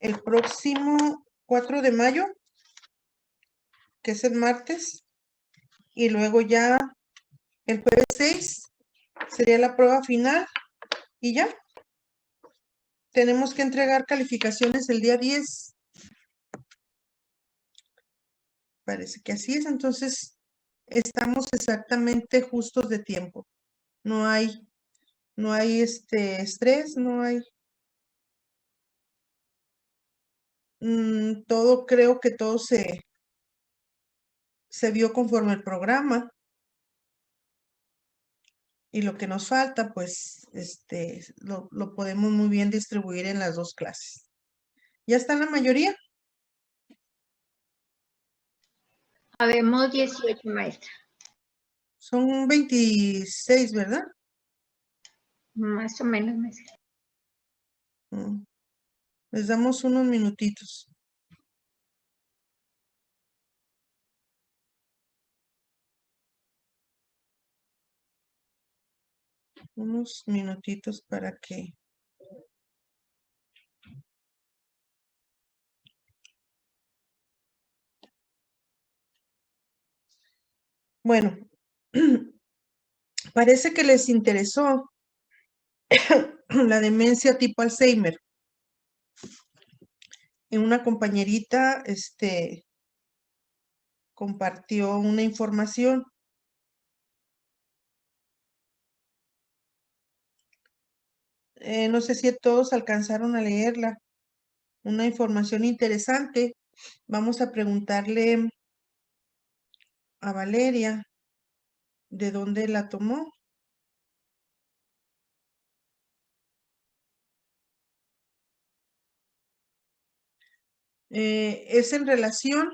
el próximo 4 de mayo, que es el martes, y luego ya el jueves 6 sería la prueba final y ya. Tenemos que entregar calificaciones el día 10. Parece que así es, entonces estamos exactamente justos de tiempo. No hay estrés, no hay todo, creo que todo se vio conforme el programa. Y lo que nos falta, pues, lo podemos muy bien distribuir en las 2 clases. ¿Ya está la mayoría? Habemos 18, maestra. Son 26, ¿verdad? Más o menos, maestra. Les damos unos minutitos. Unos minutitos para que... Bueno, parece que les interesó la demencia tipo Alzheimer. En una compañerita, compartió una información. No sé si todos alcanzaron a leerla. Una información interesante. Vamos a preguntarle a Valeria de dónde la tomó. Es en relación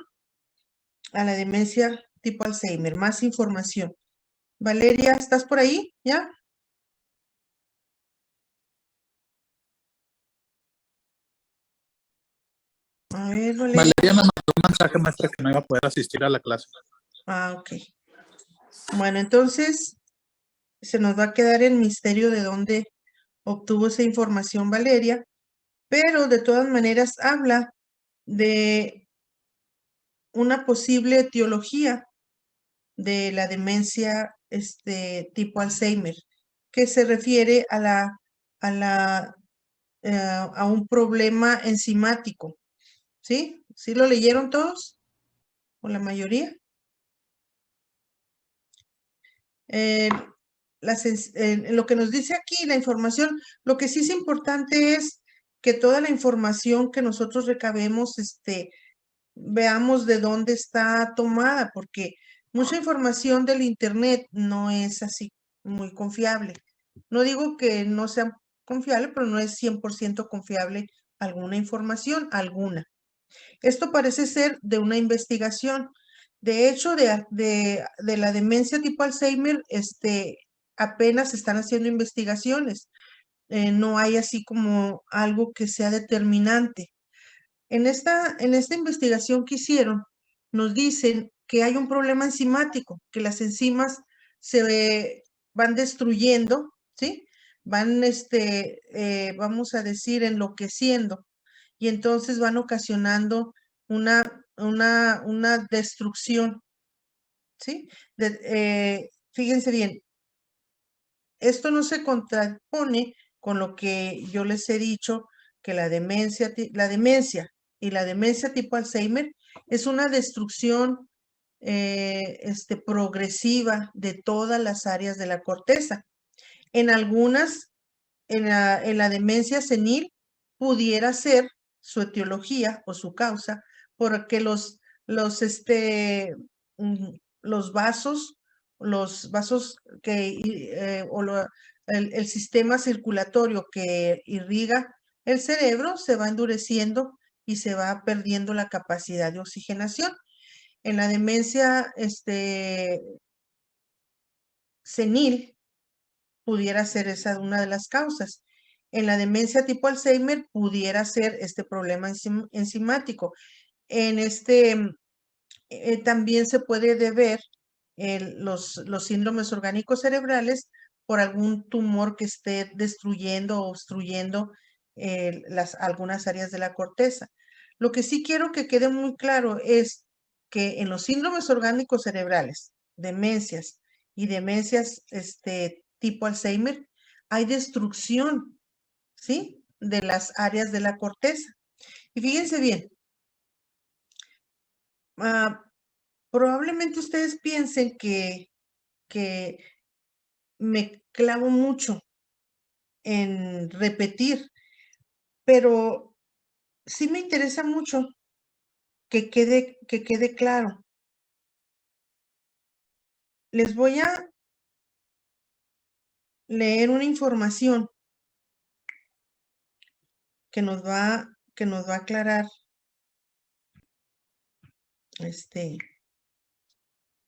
a la demencia tipo Alzheimer. Más información. Valeria, ¿estás por ahí? ¿Ya? A ver, Valeria. Valeria me mandó un mensaje, maestra, que no iba a poder asistir a la clase. Ah, ok. Bueno, entonces se nos va a quedar el misterio de dónde obtuvo esa información Valeria, pero de todas maneras habla de una posible etiología de la demencia tipo Alzheimer, que se refiere a un problema enzimático. ¿Sí? ¿Sí lo leyeron todos? ¿O la mayoría? Lo que nos dice aquí la información, lo que sí es importante es que toda la información que nosotros recabemos, veamos de dónde está tomada, porque mucha información del internet no es así muy confiable. No digo que no sea confiable, pero no es 100% confiable alguna información, alguna. Esto parece ser de una investigación. De hecho, de la demencia tipo Alzheimer, apenas se están haciendo investigaciones. No hay así como algo que sea determinante. En esta investigación que hicieron, nos dicen que hay un problema enzimático, que las enzimas se van destruyendo, ¿sí? Van, vamos a decir, enloqueciendo, y entonces van ocasionando una destrucción, ¿sí? Fíjense bien, esto no se contrapone con lo que yo les he dicho, que la demencia y la demencia tipo Alzheimer es una destrucción progresiva de todas las áreas de la corteza. En algunas, en la demencia senil, pudiera ser su etiología o su causa, porque los vasos el sistema circulatorio que irriga el cerebro se va endureciendo y se va perdiendo la capacidad de oxigenación. En la demencia senil pudiera ser esa una de las causas. En la demencia tipo Alzheimer pudiera ser este problema enzimático. También se puede deber los síndromes orgánicos cerebrales por algún tumor que esté destruyendo o obstruyendo algunas áreas de la corteza. Lo que sí quiero que quede muy claro es que en los síndromes orgánicos cerebrales, demencias y demencias tipo Alzheimer, hay destrucción, ¿sí?, de las áreas de la corteza. Y fíjense bien, probablemente ustedes piensen que me clavo mucho en repetir, pero sí me interesa mucho que quede claro. Les voy a leer una información que nos va a aclarar,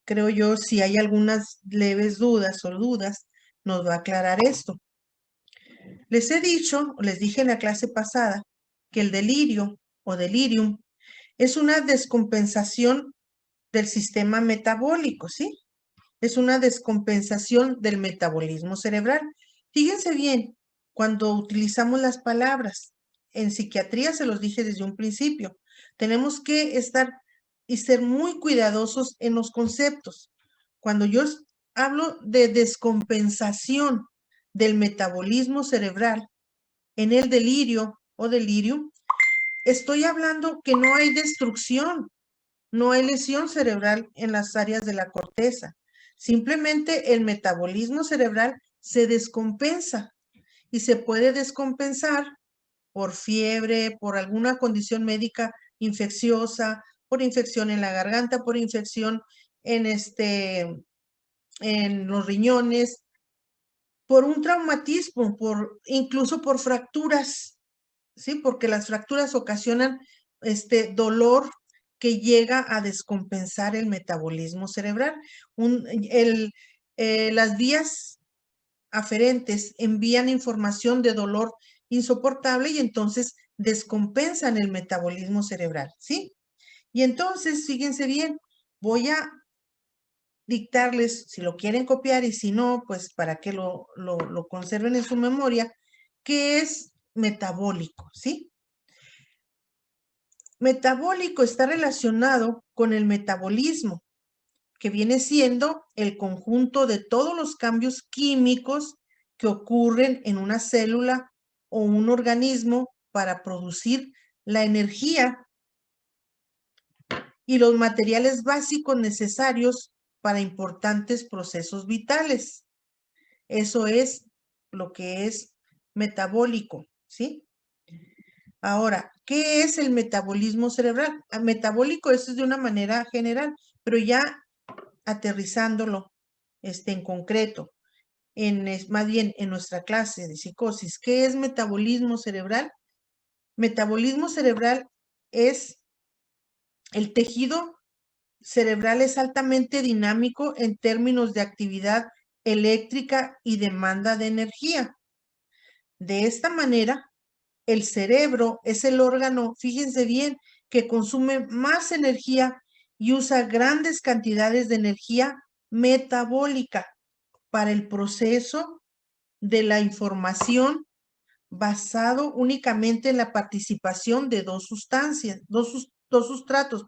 creo yo, si hay algunas leves dudas, nos va a aclarar esto. Les dije en la clase pasada, que el delirio o delirium es una descompensación del sistema metabólico, ¿sí? Es una descompensación del metabolismo cerebral. Fíjense bien, cuando utilizamos las palabras, en psiquiatría se los dije desde un principio, tenemos que estar y ser muy cuidadosos en los conceptos. Cuando yo hablo de descompensación del metabolismo cerebral en el delirio o delirium, estoy hablando que no hay destrucción, no hay lesión cerebral en las áreas de la corteza. Simplemente el metabolismo cerebral se descompensa y se puede descompensar por fiebre, por alguna condición médica infecciosa, por infección en la garganta, por infección en los riñones, por un traumatismo, incluso por fracturas, ¿sí? Porque las fracturas ocasionan dolor que llega a descompensar el metabolismo cerebral. Las vías aferentes envían información de dolor insoportable y entonces descompensan el metabolismo cerebral, ¿sí? Y entonces, fíjense bien, voy a dictarles, si lo quieren copiar y si no, pues para que lo conserven en su memoria, qué es metabólico, ¿sí? Metabólico está relacionado con el metabolismo, que viene siendo el conjunto de todos los cambios químicos que ocurren en una célula o un organismo para producir la energía y los materiales básicos necesarios para importantes procesos vitales. Eso es lo que es metabólico, ¿sí? Ahora, ¿qué es el metabolismo cerebral? Metabólico, eso es de una manera general, pero ya aterrizándolo en concreto, más bien en nuestra clase de psicosis. ¿Qué es metabolismo cerebral? Metabolismo cerebral es el tejido cerebral es altamente dinámico en términos de actividad eléctrica y demanda de energía. De esta manera, el cerebro es el órgano, fíjense bien, que consume más energía y usa grandes cantidades de energía metabólica para el proceso de la información basado únicamente en la participación de dos sustratos,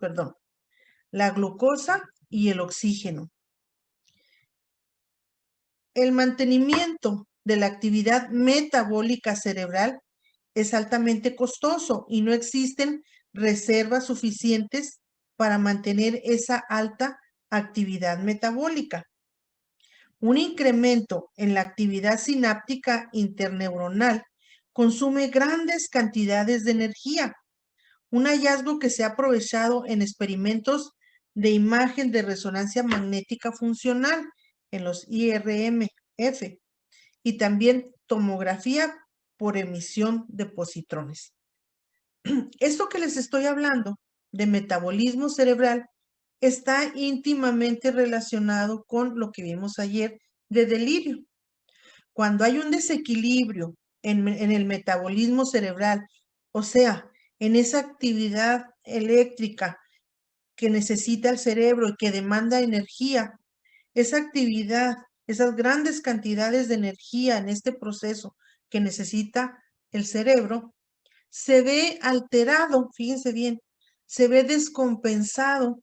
la glucosa y el oxígeno. El mantenimiento de la actividad metabólica cerebral es altamente costoso y no existen reservas suficientes para mantener esa alta actividad metabólica. Un incremento en la actividad sináptica interneuronal consume grandes cantidades de energía. Un hallazgo que se ha aprovechado en experimentos de imagen de resonancia magnética funcional en los IRMF y también tomografía por emisión de positrones. Esto que les estoy hablando de metabolismo cerebral está íntimamente relacionado con lo que vimos ayer de delirio. Cuando hay un desequilibrio en el metabolismo cerebral, o sea, en esa actividad eléctrica que necesita el cerebro y que demanda energía, esa actividad, esas grandes cantidades de energía en este proceso que necesita el cerebro, se ve alterado, fíjense bien, se ve descompensado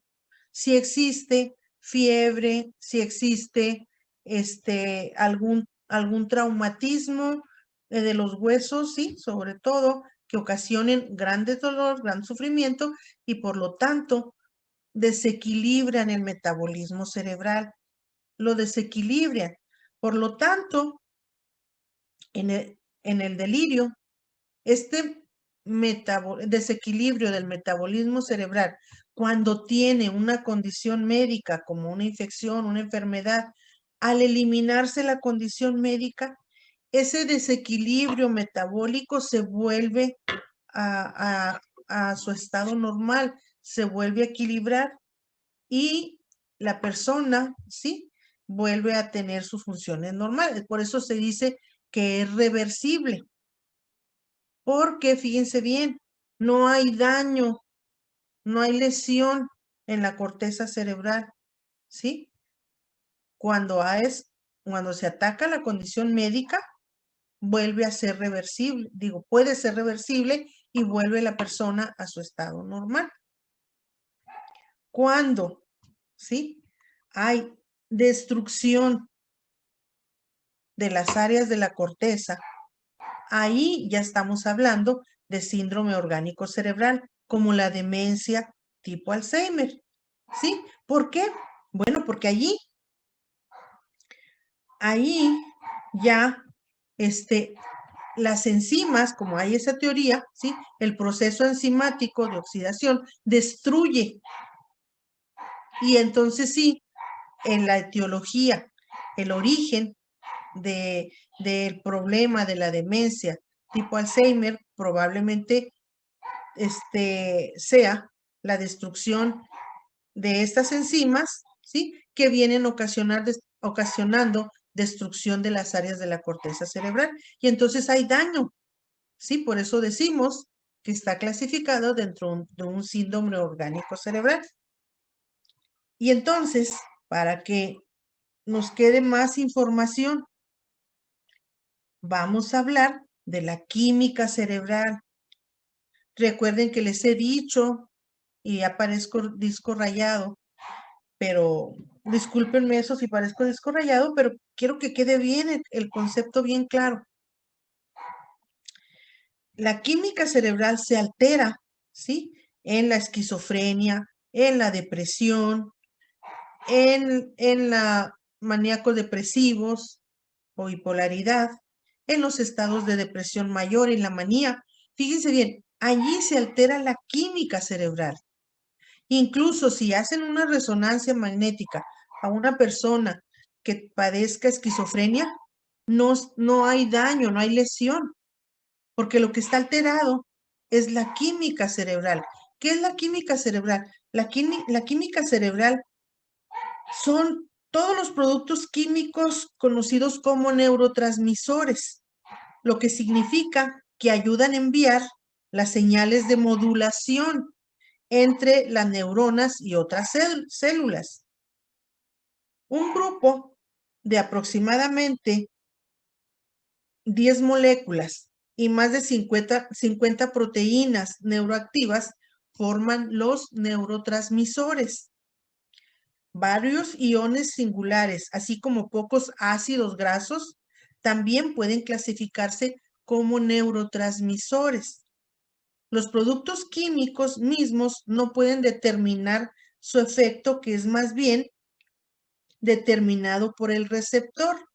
si existe fiebre, si existe algún traumatismo de los huesos, sí, sobre todo, que ocasionen grandes dolor, gran sufrimiento y por lo tanto desequilibran el metabolismo cerebral, lo desequilibran. Por lo tanto, en el delirio, este desequilibrio del metabolismo cerebral, cuando tiene una condición médica como una infección, una enfermedad, al eliminarse la condición médica, ese desequilibrio metabólico se vuelve a su estado normal, se vuelve a equilibrar y la persona, ¿sí?, vuelve a tener sus funciones normales. Por eso se dice que es reversible. Porque, fíjense bien, no hay daño, no hay lesión en la corteza cerebral, ¿sí? Cuando se ataca la condición médica, vuelve a ser reversible. Digo, puede ser reversible y vuelve la persona a su estado normal. Cuando, ¿sí?, hay destrucción de las áreas de la corteza, ahí ya estamos hablando de síndrome orgánico cerebral, como la demencia tipo Alzheimer, ¿sí? ¿Por qué? Bueno, porque ahí ya las enzimas, como hay esa teoría, ¿sí?, el proceso enzimático de oxidación destruye. Y entonces sí, en la etiología, el origen del problema de la demencia tipo Alzheimer probablemente sea la destrucción de estas enzimas, ¿sí?, que vienen ocasionando destrucción de las áreas de la corteza cerebral. Y entonces hay daño, ¿sí? Por eso decimos que está clasificado dentro de un síndrome orgánico cerebral. Y entonces, para que nos quede más información, vamos a hablar de la química cerebral. Recuerden que les he dicho, y aparezco disco rayado, pero discúlpenme eso si parezco disco rayado, pero quiero que quede bien el concepto bien claro. La química cerebral se altera, ¿sí?, en la esquizofrenia, en la depresión, en la maníacos depresivos o bipolaridad, en los estados de depresión mayor, en la manía. Fíjense bien, allí se altera la química cerebral. Incluso si hacen una resonancia magnética a una persona que padezca esquizofrenia, no hay daño, no hay lesión, porque lo que está alterado es la química cerebral. ¿Qué es la química cerebral? La química cerebral son todos los productos químicos conocidos como neurotransmisores, lo que significa que ayudan a enviar las señales de modulación entre las neuronas y otras células. Un grupo de aproximadamente 10 moléculas y más de 50 proteínas neuroactivas forman los neurotransmisores. Varios iones singulares, así como pocos ácidos grasos, también pueden clasificarse como neurotransmisores. Los productos químicos mismos no pueden determinar su efecto, que es más bien determinado por el receptor.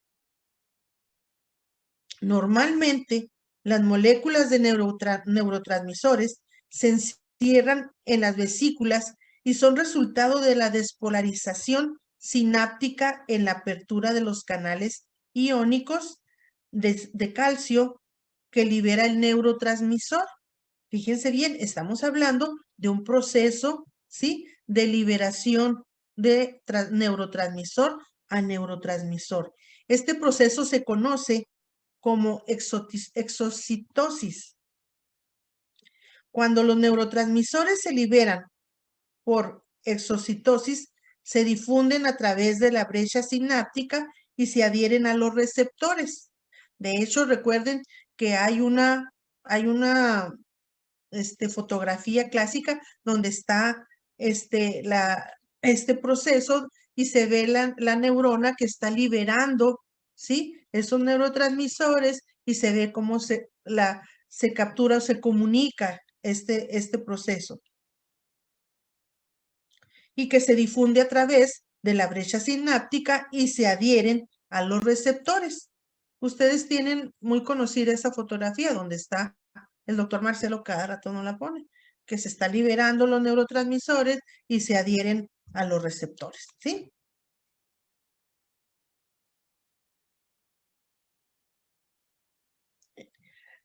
Normalmente, las moléculas de neurotransmisores se encierran en las vesículas y son resultado de la despolarización sináptica en la apertura de los canales iónicos de calcio que libera el neurotransmisor. Fíjense bien, estamos hablando de un proceso, ¿sí?, de liberación de neurotransmisor a neurotransmisor. Este proceso se conoce como exocitosis. Cuando los neurotransmisores se liberan por exocitosis, se difunden a través de la brecha sináptica y se adhieren a los receptores. De hecho, recuerden que hay una hay una fotografía clásica donde está este proceso y se ve la neurona que está liberando, ¿sí? Esos neurotransmisores y se ve cómo se captura o se comunica este proceso. Y que se difunde a través de la brecha sináptica y se adhieren a los receptores. Ustedes tienen muy conocida esa fotografía donde está el doctor Marcelo, cada rato no la pone, que se está liberando los neurotransmisores y se adhieren a los receptores, ¿sí?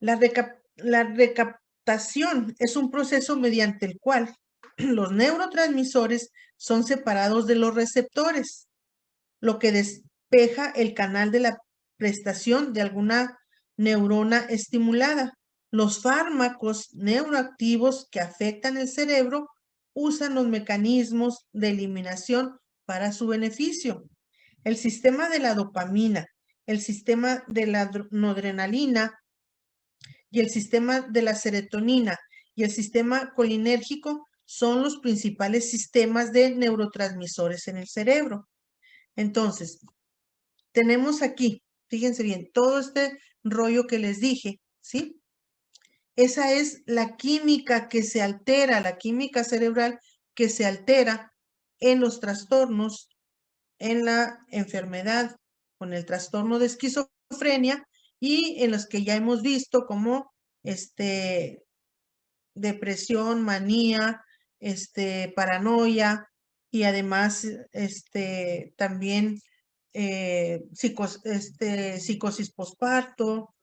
La recaptación es un proceso mediante el cual los neurotransmisores son separados de los receptores, lo que despeja el canal de la prestación de alguna neurona estimulada. Los fármacos neuroactivos que afectan el cerebro usan los mecanismos de eliminación para su beneficio. El sistema de la dopamina, el sistema de la noradrenalina y el sistema de la serotonina y el sistema colinérgico son los principales sistemas de neurotransmisores en el cerebro. Entonces, tenemos aquí, fíjense bien, todo este rollo que les dije, ¿sí? Esa es la química que se altera, la química cerebral que se altera en los trastornos, en la enfermedad, con el trastorno de esquizofrenia y en los que ya hemos visto como depresión, manía, paranoia y además también psicosis posparto,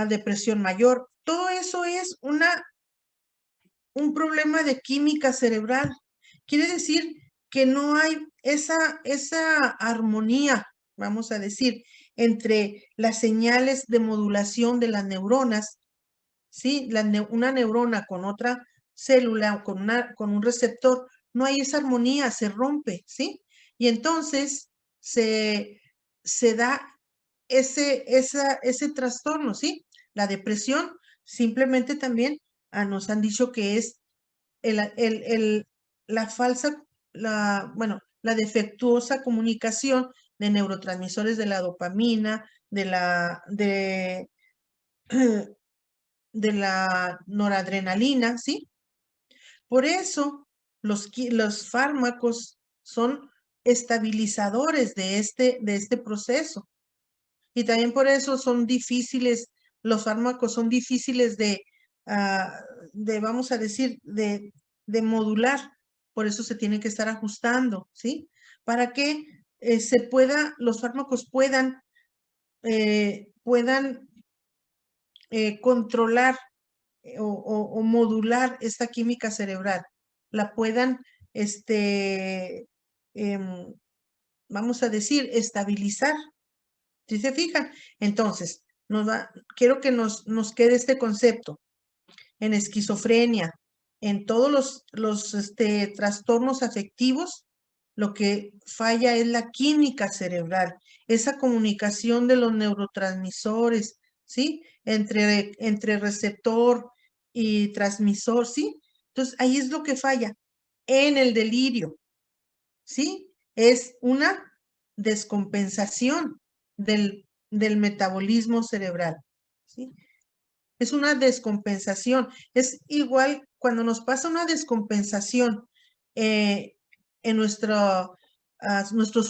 depresión mayor. Todo eso es un problema de química cerebral. Quiere decir que no hay esa armonía, vamos a decir, entre las señales de modulación de las neuronas, ¿sí? Una neurona con otra célula o con un receptor, no hay esa armonía, se rompe, ¿sí? Y entonces se da ese trastorno, ¿sí? La depresión simplemente también nos han dicho que es la defectuosa comunicación de neurotransmisores de la dopamina, de la noradrenalina, ¿sí? Por eso los fármacos son estabilizadores de este proceso. Y también por eso son difíciles, los fármacos son difíciles vamos a decir, de modular. Por eso se tienen que estar ajustando, ¿sí? Para que los fármacos puedan controlar o modular esta química cerebral, la puedan, vamos a decir, estabilizar. ¿Sí se fijan? Entonces, quiero que nos quede este concepto. En esquizofrenia, en todos los trastornos afectivos, lo que falla es la química cerebral, esa comunicación de los neurotransmisores, ¿sí? Entre receptor y transmisor, ¿sí? Entonces, ahí es lo que falla. En el delirio, ¿sí? Es una descompensación del metabolismo cerebral, ¿sí? Es una descompensación. Es igual cuando nos pasa una descompensación en nuestros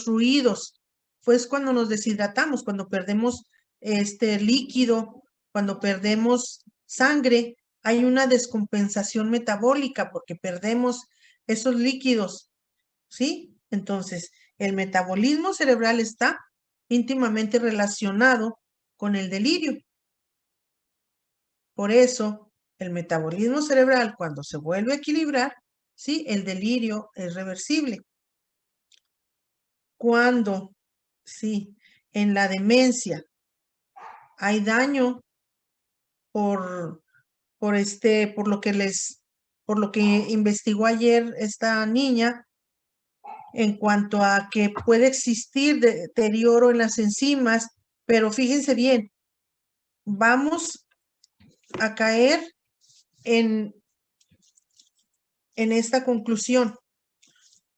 fluidos, pues cuando nos deshidratamos, cuando perdemos líquido, cuando perdemos sangre, hay una descompensación metabólica porque perdemos esos líquidos, ¿sí? Entonces, el metabolismo cerebral está íntimamente relacionado con el delirio. Por eso, el metabolismo cerebral, cuando se vuelve a equilibrar, ¿sí? El delirio es reversible. Cuando, sí, en la demencia hay daño por lo que investigó ayer esta niña, en cuanto a que puede existir deterioro en las enzimas, pero fíjense bien, vamos a caer en esta conclusión.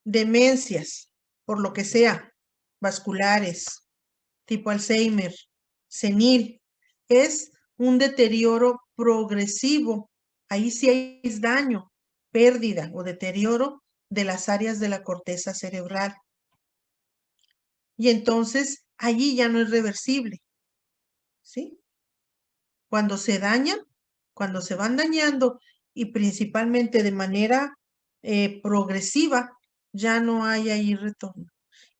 Demencias, por lo que sea, vasculares, tipo Alzheimer, senil, es un deterioro progresivo. Ahí sí hay daño, pérdida o deterioro de las áreas de la corteza cerebral. Y entonces allí ya no es reversible, ¿sí? Cuando se dañan, cuando se van dañando y principalmente de manera progresiva, ya no hay ahí retorno.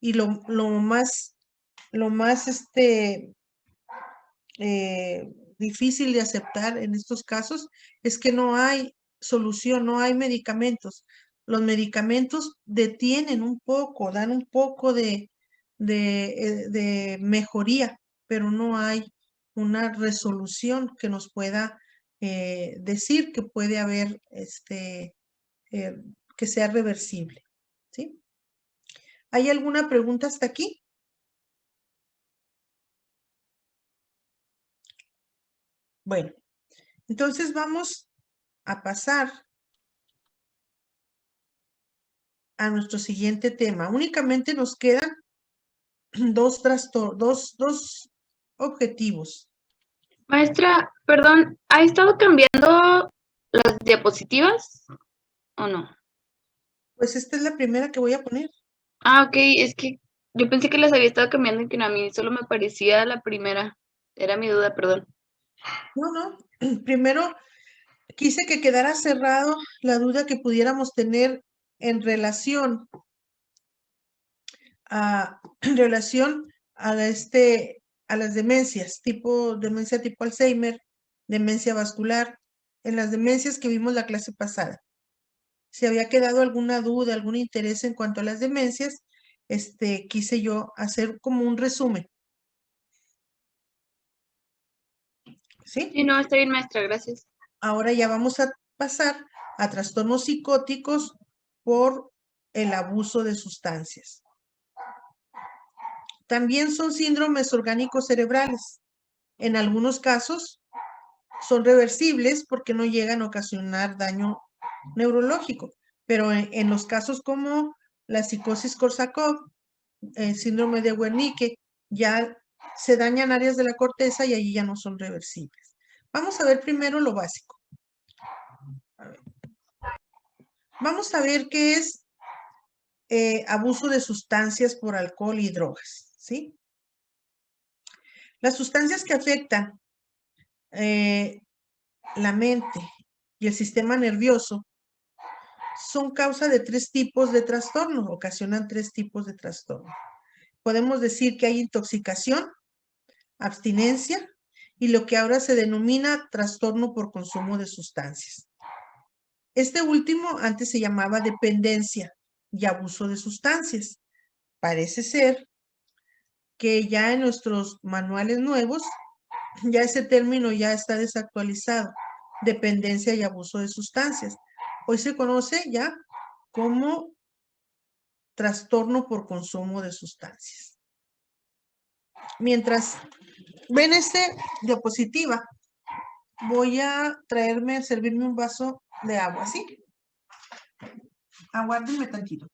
Y lo más difícil de aceptar en estos casos es que no hay solución, no hay medicamentos. Los medicamentos detienen un poco, dan un poco de mejoría, pero no hay una resolución que nos pueda decir que puede haber que sea reversible, ¿sí? ¿Hay alguna pregunta hasta aquí? Bueno, entonces vamos a pasar a nuestro siguiente tema. Únicamente nos quedan dos objetivos. Maestra, perdón, ¿ha estado cambiando las diapositivas o no? Pues esta es la primera que voy a poner. Ah, ok, es que yo pensé que las había estado cambiando y que a mí solo me parecía la primera. Era mi duda, perdón. No. Primero quise que quedara cerrado la duda que pudiéramos tener en relación a las demencias, demencia tipo Alzheimer, demencia vascular, en las demencias que vimos la clase pasada. Si había quedado alguna duda, algún interés en cuanto a las demencias, quise yo hacer como un resumen. ¿Sí? Sí, no, está bien, maestra, gracias. Ahora ya vamos a pasar a trastornos psicóticos por el abuso de sustancias. También son síndromes orgánicos cerebrales. En algunos casos son reversibles porque no llegan a ocasionar daño neurológico, pero en los casos como la psicosis Korsakoff, el síndrome de Wernicke, ya se dañan áreas de la corteza y allí ya no son reversibles. Vamos a ver primero lo básico. Vamos a ver qué es abuso de sustancias por alcohol y drogas, ¿sí? Las sustancias que afectan la mente y el sistema nervioso son causa de 3 tipos de trastorno, ocasionan 3 tipos de trastorno. Podemos decir que hay intoxicación, abstinencia y lo que ahora se denomina trastorno por consumo de sustancias. Este último antes se llamaba dependencia y abuso de sustancias. Parece ser que ya en nuestros manuales nuevos, ya ese término ya está desactualizado, dependencia y abuso de sustancias. Hoy se conoce ya como trastorno por consumo de sustancias. Mientras ven esta diapositiva, voy a servirme un vaso de agua, ¿sí? Aguárdenme tantito.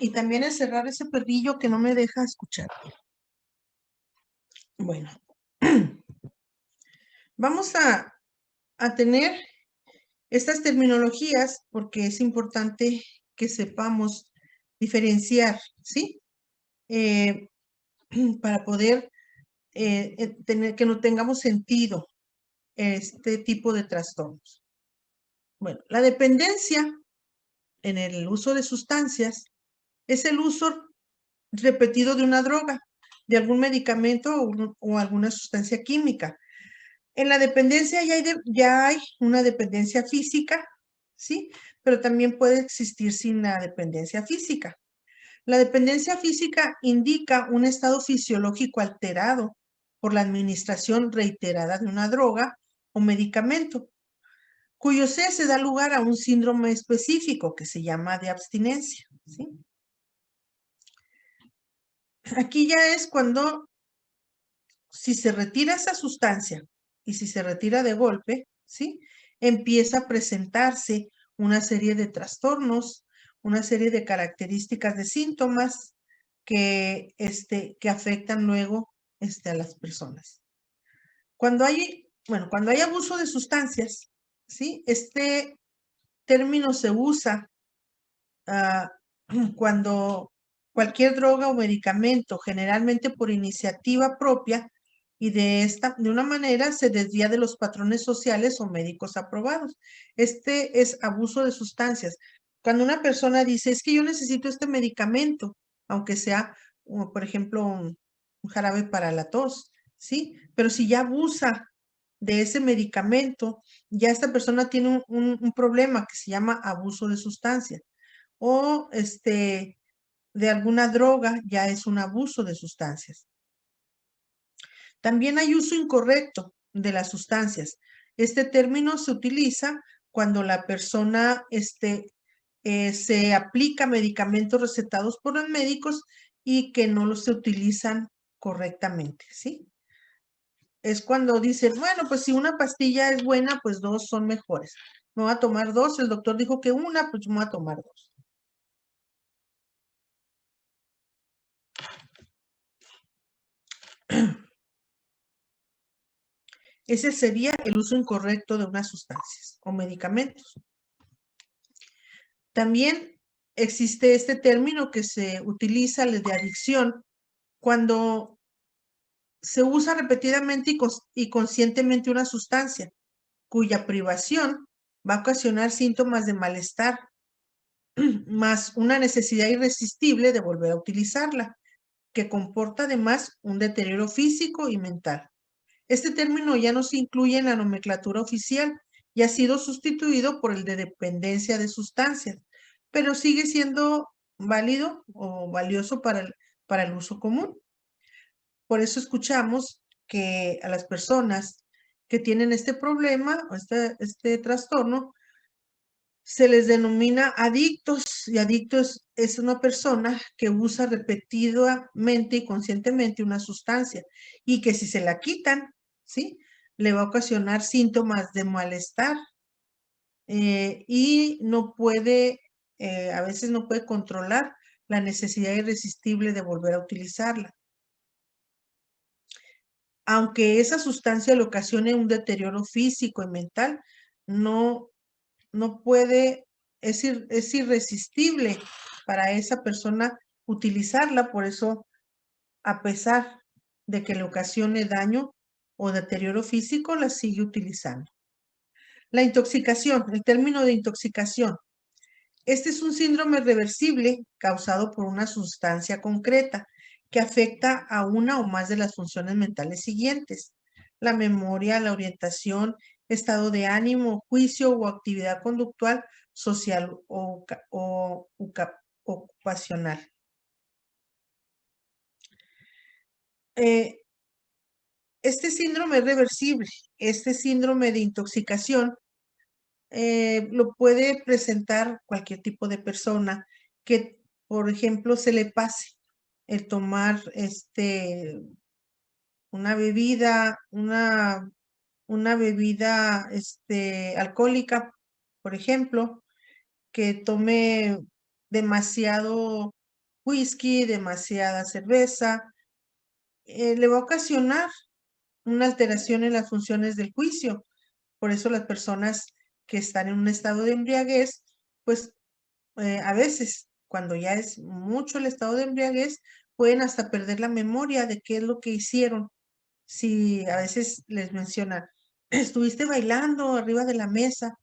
Y también encerrar ese perrillo que no me deja escuchar. Bueno, Vamos a tener estas terminologías porque es importante que sepamos diferenciar, ¿sí? Para poder tener que no tengamos sentido este tipo de trastornos. Bueno, la dependencia en el uso de sustancias es el uso repetido de una droga, de algún medicamento o alguna sustancia química. En la dependencia ya hay una dependencia física, ¿sí? Pero también puede existir sin la dependencia física. La dependencia física indica un estado fisiológico alterado por la administración reiterada de una droga o medicamento, cuyo cese da lugar a un síndrome específico que se llama de abstinencia, ¿sí? Aquí ya es cuando, si se retira esa sustancia y si se retira de golpe, ¿sí? Empieza a presentarse una serie de trastornos, una serie de características de síntomas que afectan luego a las personas. Cuando hay abuso de sustancias, ¿sí? Este término se usa cuando cualquier droga o medicamento, generalmente por iniciativa propia, y de una manera se desvía de los patrones sociales o médicos aprobados. Este es abuso de sustancias. Cuando una persona dice, es que yo necesito este medicamento, aunque sea, por ejemplo, un jarabe para la tos, ¿sí? Pero si ya abusa de ese medicamento, ya esta persona tiene un problema que se llama abuso de sustancias. O de alguna droga, ya es un abuso de sustancias. También hay uso incorrecto de las sustancias. Este término se utiliza cuando la persona se aplica medicamentos recetados por los médicos y que no los se utilizan correctamente, ¿sí? Es cuando dicen, bueno, pues si una pastilla es buena, pues dos son mejores. Me voy a tomar dos, el doctor dijo que una, pues me voy a tomar dos. Ese sería el uso incorrecto de unas sustancias o medicamentos. También existe este término que se utiliza, el de adicción, cuando se usa repetidamente y conscientemente una sustancia, cuya privación va a ocasionar síntomas de malestar, más una necesidad irresistible de volver a utilizarla, que comporta además un deterioro físico y mental. Este término ya no se incluye en la nomenclatura oficial y ha sido sustituido por el de dependencia de sustancias, pero sigue siendo válido o valioso para el uso común. Por eso escuchamos que a las personas que tienen este problema o este trastorno se les denomina adictos, y adictos es una persona que usa repetidamente y conscientemente una sustancia y que si se la quitan, ¿sí? Le va a ocasionar síntomas de malestar y no puede, a veces no puede controlar la necesidad irresistible de volver a utilizarla. Aunque esa sustancia le ocasione un deterioro físico y mental, no puede, es irresistible para esa persona utilizarla, por eso, a pesar de que le ocasione daño o deterioro físico, la sigue utilizando. La intoxicación, el término de intoxicación. Este es un síndrome reversible causado por una sustancia concreta que afecta a una o más de las funciones mentales siguientes: la memoria, la orientación, estado de ánimo, juicio o actividad conductual, social o ocupacional. Este síndrome es reversible. Este síndrome de intoxicación lo puede presentar cualquier tipo de persona que, por ejemplo, se le pase el tomar una bebida, una bebida alcohólica, por ejemplo, que tome demasiado whisky, demasiada cerveza, le va a ocasionar una alteración en las funciones del juicio. Por eso las personas que están en un estado de embriaguez, pues a veces, cuando ya es mucho el estado de embriaguez, pueden hasta perder la memoria de qué es lo que hicieron. Si a veces les mencionan, estuviste bailando arriba de la mesa,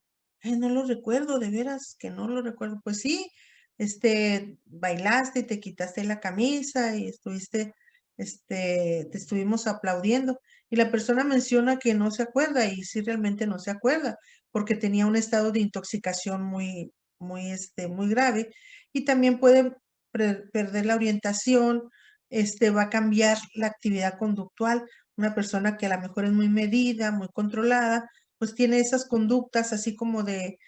no lo recuerdo, de veras que no lo recuerdo. Pues sí, bailaste y te quitaste la camisa y te estuvimos aplaudiendo. Y la persona menciona que no se acuerda y sí realmente no se acuerda porque tenía un estado de intoxicación muy grave y también puede perder la orientación, va a cambiar la actividad conductual. Una persona que a lo mejor es muy medida, muy controlada, pues tiene esas conductas así como de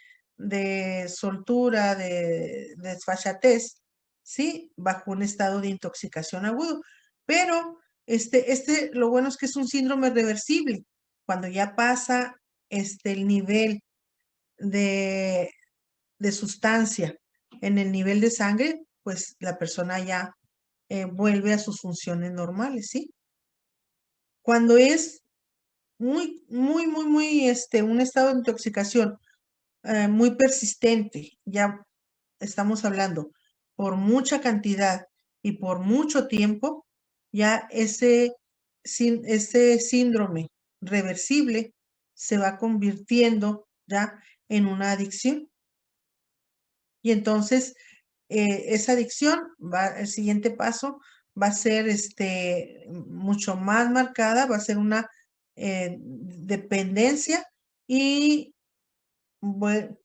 soltura, de desfachatez, ¿sí? Bajo un estado de intoxicación agudo. Pero lo bueno es que es un síndrome reversible. Cuando ya pasa el nivel de sustancia en el nivel de sangre, pues la persona ya vuelve a sus funciones normales, ¿sí? Cuando es muy, muy, muy, muy, un estado de intoxicación muy persistente, ya estamos hablando por mucha cantidad y por mucho tiempo, ya ese síndrome reversible se va convirtiendo ya en una adicción. Y entonces, esa adicción, el siguiente paso va a ser mucho más marcada, va a ser una dependencia y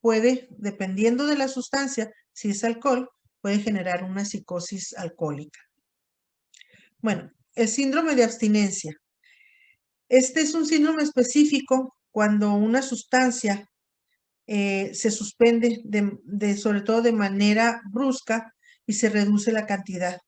puede, dependiendo de la sustancia, si es alcohol, puede generar una psicosis alcohólica. Bueno, el síndrome de abstinencia. Este es un síndrome específico cuando una sustancia se suspende sobre todo de manera brusca y se reduce la cantidad,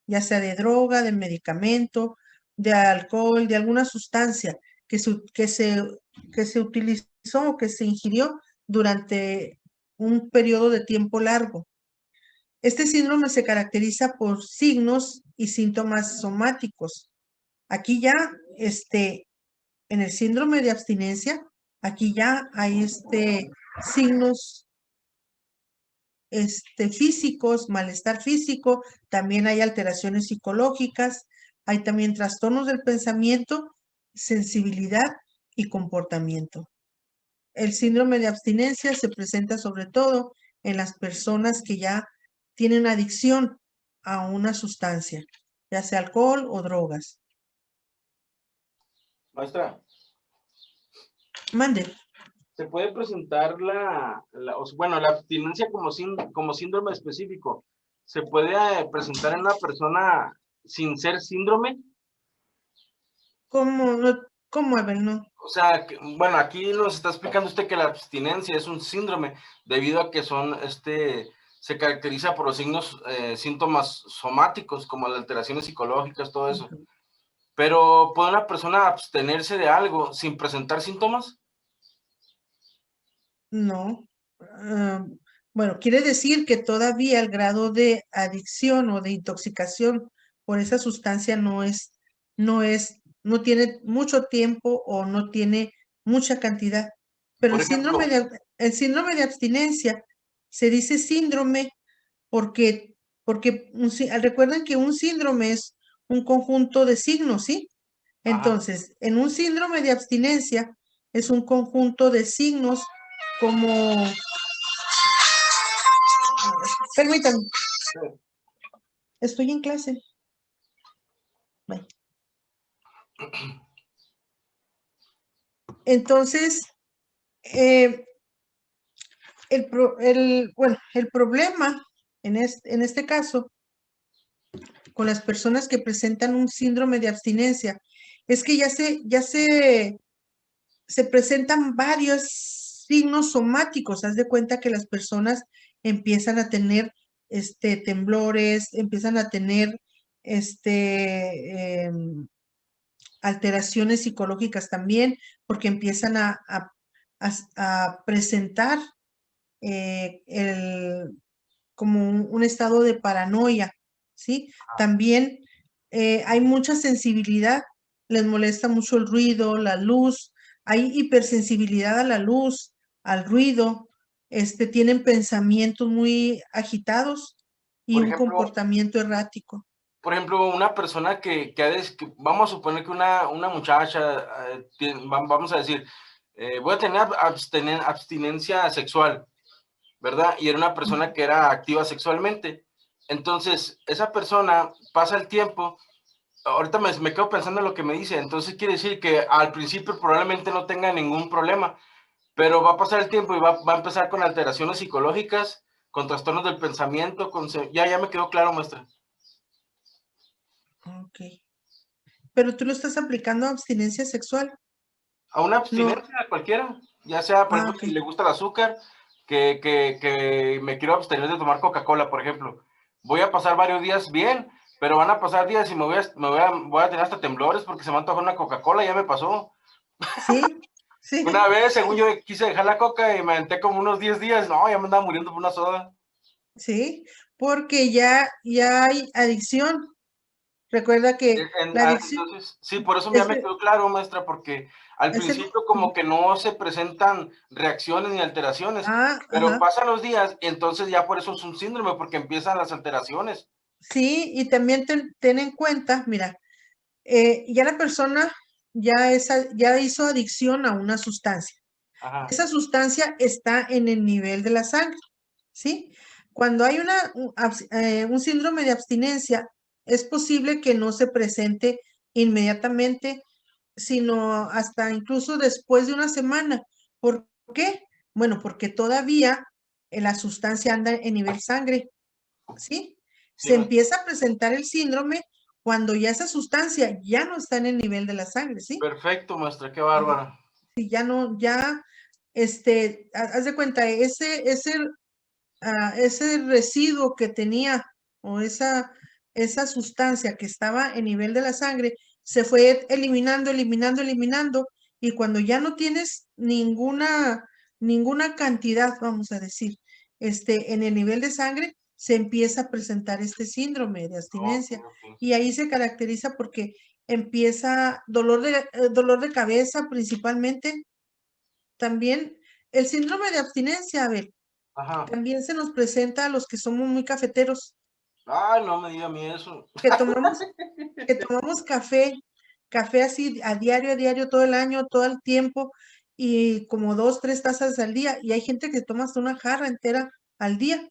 ya sea de droga, de medicamento, de alcohol, de alguna sustancia que se utilizó o que se ingirió durante un periodo de tiempo largo. Este síndrome se caracteriza por signos y síntomas somáticos. Aquí ya, en el síndrome de abstinencia, aquí ya hay signos físicos, malestar físico, también hay alteraciones psicológicas, hay también trastornos del pensamiento, sensibilidad y comportamiento. El síndrome de abstinencia se presenta sobre todo en las personas que ya tienen adicción a una sustancia, ya sea alcohol o drogas. Maestra, Mande. ¿se puede presentar la abstinencia como síndrome específico? ¿Se puede presentar en una persona sin ser síndrome? ¿Cómo, Abel? No. O sea, bueno, aquí nos está explicando usted que la abstinencia es un síndrome debido a que se caracteriza por los síntomas somáticos como las alteraciones psicológicas, todo eso. Pero ¿puede una persona abstenerse de algo sin presentar síntomas? No. Bueno, quiere decir que todavía el grado de adicción o de intoxicación por esa sustancia no tiene mucho tiempo o no tiene mucha cantidad. Pero Por ejemplo, el síndrome de abstinencia se dice síndrome porque recuerden que un síndrome es un conjunto de signos, ¿sí? Entonces, en un síndrome de abstinencia es un conjunto de signos como... Permítanme. Estoy en clase. Bye. Entonces, el problema en este caso con las personas que presentan un síndrome de abstinencia es que ya se presentan varios signos somáticos. Haz de cuenta que las personas empiezan a tener temblores, empiezan a tener alteraciones psicológicas también, porque empiezan a presentar como un estado de paranoia, ¿sí? También hay mucha sensibilidad. les molesta mucho el ruido, la luz, hay hipersensibilidad a la luz, al ruido, tienen pensamientos muy agitados y Por un ejemplo, comportamiento errático. una persona que vamos a suponer que una muchacha, vamos a decir, voy a tener abstinencia sexual, ¿verdad? Y era una persona que era activa sexualmente. Entonces, esa persona pasa el tiempo, ahorita me quedo pensando en lo que me dice, entonces quiere decir que al principio probablemente no tenga ningún problema, pero va a pasar el tiempo y va a empezar con alteraciones psicológicas, con trastornos del pensamiento, ya me quedó claro, maestra. Ok. Pero tú lo estás aplicando a abstinencia sexual. A una abstinencia cualquiera, ya sea, por ejemplo, ok. si le gusta el azúcar, que me quiero abstener de tomar Coca-Cola, por ejemplo. Voy a pasar varios días bien, pero van a pasar días y voy a tener hasta temblores porque se me antojó una Coca-Cola, ya me pasó. Sí, sí. Una vez, según yo, quise dejar la coca y me aventé como unos 10 días, no, ya me andaba muriendo por una soda. Sí, porque ya hay adicción. Recuerda que la adicción Entonces, sí, por eso ya es, me quedó claro, maestra, porque al es el... principio como que no se presentan reacciones ni alteraciones, pero ajá. pasan los días y entonces ya por eso es un síndrome, porque empiezan las alteraciones. Sí, y también ten en cuenta, mira, ya la persona ya hizo adicción a una sustancia. Ajá, Esa sustancia está en el nivel de la sangre, ¿sí? Cuando hay un síndrome de abstinencia, es posible que no se presente inmediatamente, sino hasta incluso después de una semana. ¿Por qué? Bueno, porque todavía la sustancia anda en nivel sangre, ¿sí? sí, Se empieza a presentar el síndrome cuando ya esa sustancia ya no está en el nivel de la sangre, ¿sí? perfecto, maestra, qué Ajá. bárbara. Sí, ya no, haz de cuenta, ese residuo que tenía o esa sustancia que estaba en nivel de la sangre se fue eliminando, y cuando ya no tienes ninguna cantidad, vamos a decir, en el nivel de sangre, se empieza a presentar este síndrome de Ok, abstinencia, ok. y ahí se caracteriza porque empieza dolor de cabeza principalmente. También el síndrome de abstinencia, a ver, Ajá. también se nos presenta a los que somos muy cafeteros, Ay, no me diga a mí eso. que tomamos café así a diario, todo el año, todo el tiempo, y como 2, 3 tazas al día, y hay gente que toma hasta una jarra entera al día.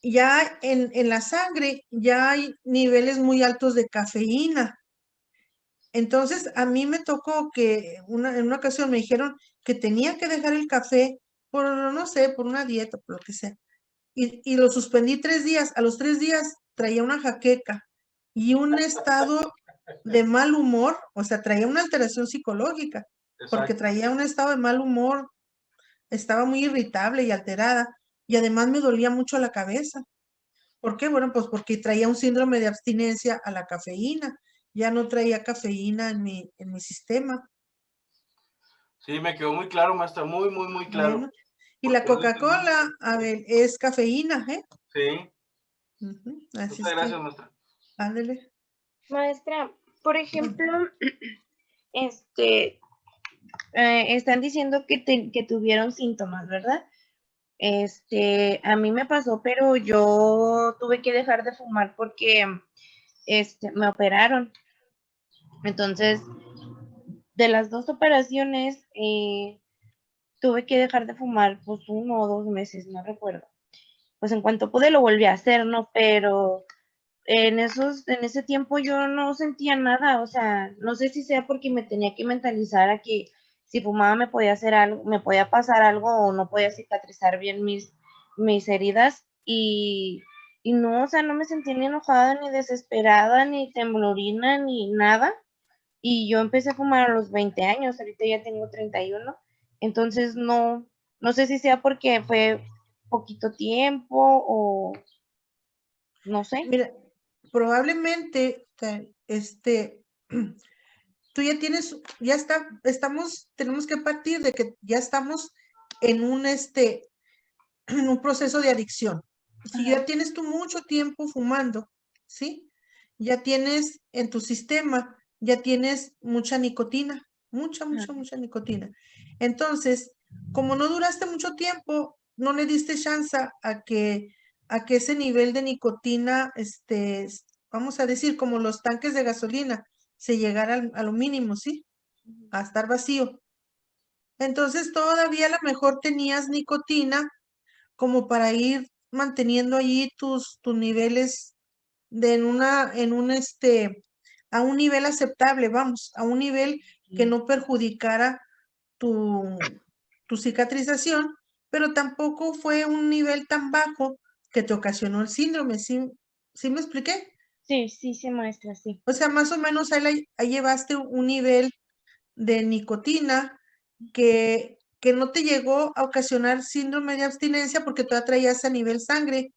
Ya en la sangre ya hay niveles muy altos de cafeína. Entonces, a mí me tocó que en una ocasión me dijeron que tenía que dejar el café por, no sé, por una dieta, por lo que sea. Y lo suspendí 3 días. A los 3 días traía una jaqueca y un estado de mal humor, o sea, traía una alteración psicológica, porque Exacto. traía un estado de mal humor, estaba muy irritable y alterada, y además me dolía mucho la cabeza. ¿Por qué? Bueno, pues porque traía un síndrome de abstinencia a la cafeína. Ya no traía cafeína en mi sistema. Sí, me quedó muy claro, maestra, muy, muy, muy claro. Bueno, y la Porque no entendí. Coca-Cola, a ver, es cafeína, ¿eh? Sí, Así muchas es gracias, que, maestra. ándele. Maestra, por ejemplo, este, están diciendo que tuvieron síntomas, ¿verdad? A mí me pasó, pero yo tuve que dejar de fumar porque, me operaron. Entonces, de las 2 operaciones, tuve que dejar de fumar, pues 1 o 2 meses, no recuerdo. Pues en cuanto pude lo volví a hacer, ¿no? Pero en ese tiempo yo no sentía nada, o sea, no sé si sea porque me tenía que mentalizar a que si fumaba me podía hacer algo, me podía pasar algo o no podía cicatrizar bien mis heridas y no, o sea, no me sentía ni enojada, ni desesperada, ni temblorina, ni nada. Y yo empecé a fumar a los 20 años, ahorita ya tengo 31, entonces no sé si sea porque fue poquito tiempo o no sé. Mira, probablemente, tú ya tienes, tenemos que partir de que ya estamos en en un proceso de adicción. Si ya tienes tú mucho tiempo fumando, ¿sí? Ya tienes en tu sistema ya tienes mucha nicotina, mucha nicotina. Entonces, como no duraste mucho tiempo, no le diste chance a que ese nivel de nicotina, vamos a decir, como los tanques de gasolina, se llegara a lo mínimo, ¿sí? A estar vacío. Entonces, todavía a lo mejor tenías nicotina como para ir manteniendo allí tus niveles a un nivel aceptable, vamos, a un nivel que no perjudicara tu cicatrización, pero tampoco fue un nivel tan bajo que te ocasionó el síndrome. ¿Sí me expliqué? Sí, maestra, sí. O sea, más o menos ahí llevaste un nivel de nicotina que no te llegó a ocasionar síndrome de abstinencia porque tú traías a nivel sangre,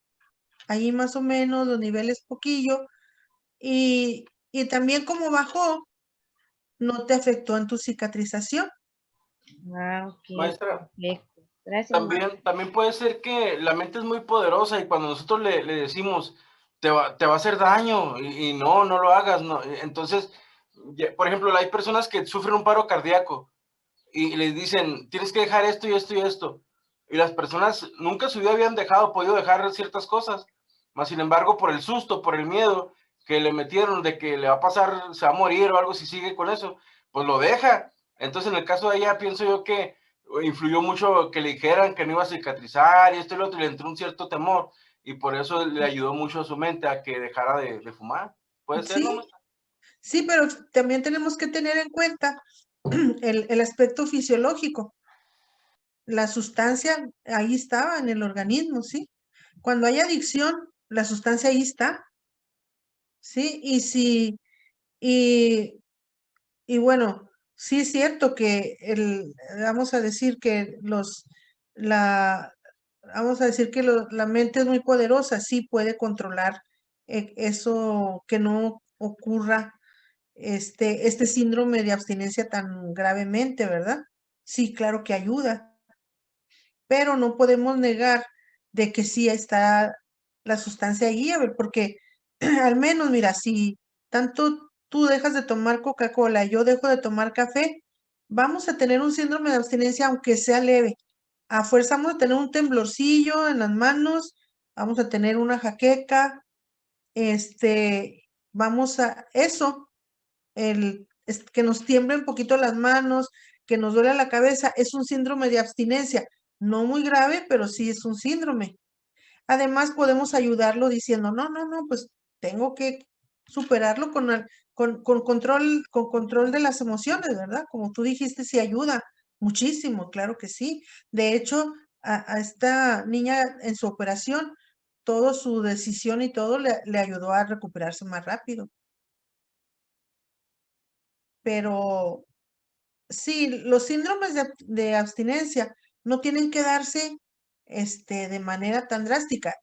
ahí más o menos los niveles poquillo, y también como bajó, no te afectó en tu cicatrización. Ok, Maestra, perfecto. Gracias, maestra. también puede ser que la mente es muy poderosa y cuando nosotros le decimos, te va a hacer daño y no lo hagas, no. Entonces, por ejemplo, hay personas que sufren un paro cardíaco y les dicen, tienes que dejar esto y esto y esto. Y las personas nunca en su vida habían podido dejar ciertas cosas, más sin embargo, por el susto, por el miedo que le metieron de que le va a pasar, se va a morir o algo si sigue con eso, pues lo deja. Entonces, en el caso de ella, pienso yo que influyó mucho que le dijeran que no iba a cicatrizar y esto y lo otro, y le entró un cierto temor, y por eso le ayudó mucho a su mente a que dejara de fumar. ¿Puede ser, no? Sí, sí, pero también tenemos que tener en cuenta el aspecto fisiológico. La sustancia ahí estaba en el organismo, ¿sí? Cuando hay adicción, la sustancia ahí está, ¿sí? Y bueno, sí es cierto que vamos a decir que vamos a decir que la mente es muy poderosa, sí puede controlar eso, que no ocurra este síndrome de abstinencia tan gravemente, ¿verdad? Sí, claro que ayuda, pero no podemos negar de que sí está la sustancia ahí, a ver, porque al menos, mira, si tanto tú dejas de tomar Coca-Cola y yo dejo de tomar café, vamos a tener un síndrome de abstinencia aunque sea leve. A fuerza vamos a tener un temblorcillo en las manos, vamos a tener una jaqueca, vamos a eso, que nos tiemblen un poquito las manos, que nos duele la cabeza, es un síndrome de abstinencia. No muy grave, pero sí es un síndrome. Además, podemos ayudarlo diciendo, no, pues tengo que superarlo con control de las emociones, ¿verdad? Como tú dijiste, sí ayuda muchísimo, claro que sí. De hecho, a esta niña en su operación, todo su decisión y todo le ayudó a recuperarse más rápido. Pero sí, los síndromes de abstinencia no tienen que darse de manera tan drástica.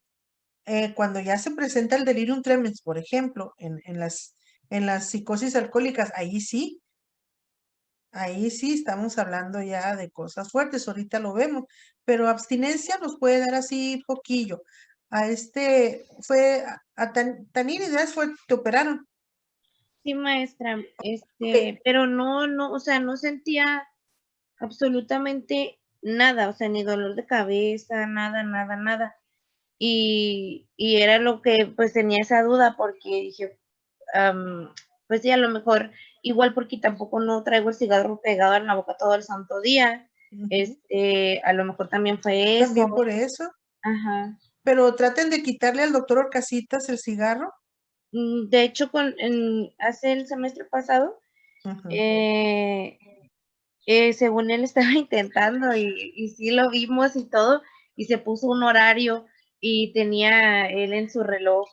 Cuando ya se presenta el delirium tremens, por ejemplo, en las psicosis alcohólicas, ahí sí estamos hablando ya de cosas fuertes, ahorita lo vemos, pero abstinencia nos puede dar así poquillo. A Tanirides te operaron. Sí, maestra, Ok. pero no, o sea, no sentía absolutamente nada, o sea, ni dolor de cabeza, nada. Y era lo que pues tenía esa duda porque dije, pues sí, a lo mejor, igual porque tampoco no traigo el cigarro pegado en la boca todo el santo día, Ujú. a lo mejor también fue eso. También por eso. Ajá. Pero traten de quitarle al doctor Orcasitas el cigarro. De hecho, hace el semestre pasado, Ujú. eh, según él estaba intentando y sí lo vimos y todo, y se puso un horario y tenía él en su reloj,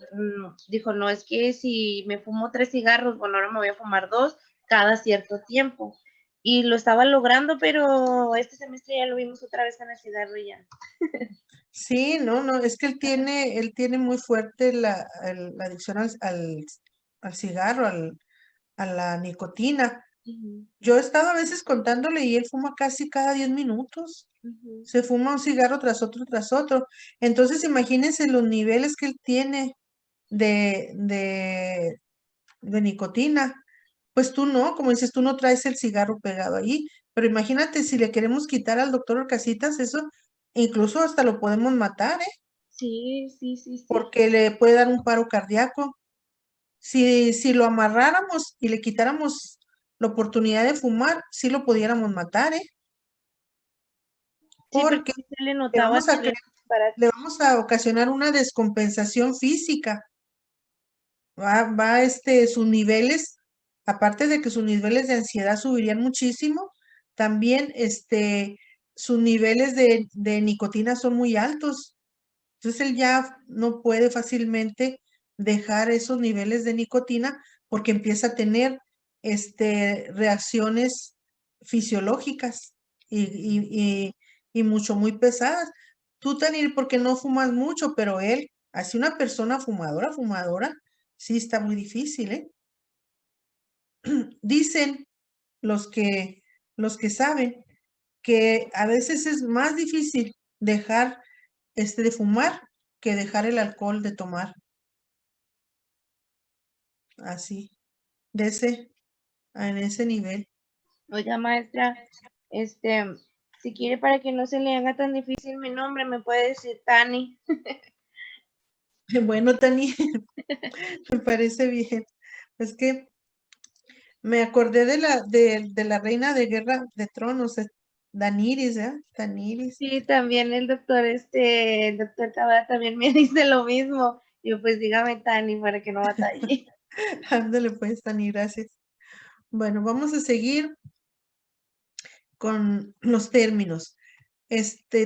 dijo, no, es que si me fumo 3 cigarros, bueno, ahora me voy a fumar 2 cada cierto tiempo. Y lo estaba logrando, pero este semestre ya lo vimos otra vez con el cigarro y ya. Sí, no, es que él tiene muy fuerte la adicción al cigarro, a la nicotina. Ujú, Yo he estado a veces contándole y él fuma casi cada 10 minutos. ujú. Se fuma un cigarro tras otro, tras otro. Entonces, imagínense los niveles que él tiene de, de, de nicotina. pues tú no, como dices, tú no traes el cigarro pegado ahí, pero imagínate si le queremos quitar al doctor Orcasitas eso, incluso hasta lo podemos matar, ¿eh? Sí, sí, sí, sí. Porque le puede dar un paro cardíaco. Si lo amarráramos y le quitáramos la oportunidad de fumar, sí lo pudiéramos matar, ¿eh? Sí, porque Porque sí se le le notaba vamos a, en el aparato. le vamos a ocasionar una descompensación física. Sus niveles, aparte de que sus niveles de ansiedad subirían muchísimo, también sus niveles de nicotina son muy altos. Entonces él ya no puede fácilmente dejar esos niveles de nicotina porque empieza a tener reacciones fisiológicas y mucho, muy pesadas. Tú, Tanir, porque no fumas mucho, pero él, así una persona fumadora, sí está muy difícil, ¿eh? Dicen los que saben que a veces es más difícil dejar de fumar que dejar el alcohol de tomar. Así, en ese nivel. Oiga, maestra, si quiere para que no se le haga tan difícil mi nombre, me puede decir Tani. Bueno, Tani, me parece bien. Es que me acordé de la reina de Guerra de Tronos, Daniris, ¿eh? Daniris. Sí, también el doctor Cabada también me dice lo mismo. Yo, pues dígame Tani para que no batalle. Ándale pues, Tani, gracias. Bueno, vamos a seguir con los términos.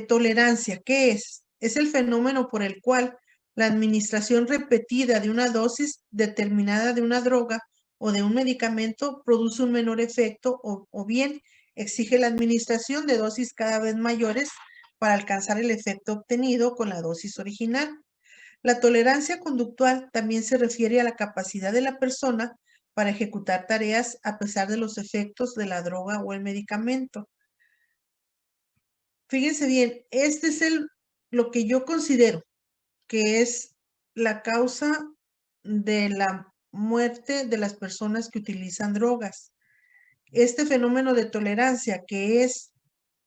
Tolerancia, ¿qué es? Es el fenómeno por el cual la administración repetida de una dosis determinada de una droga o de un medicamento produce un menor efecto o bien exige la administración de dosis cada vez mayores para alcanzar el efecto obtenido con la dosis original. La tolerancia conductual también se refiere a la capacidad de la persona para ejecutar tareas a pesar de los efectos de la droga o el medicamento. Fíjense bien, este es lo que yo considero que es la causa de la muerte de las personas que utilizan drogas. Este fenómeno de tolerancia, que es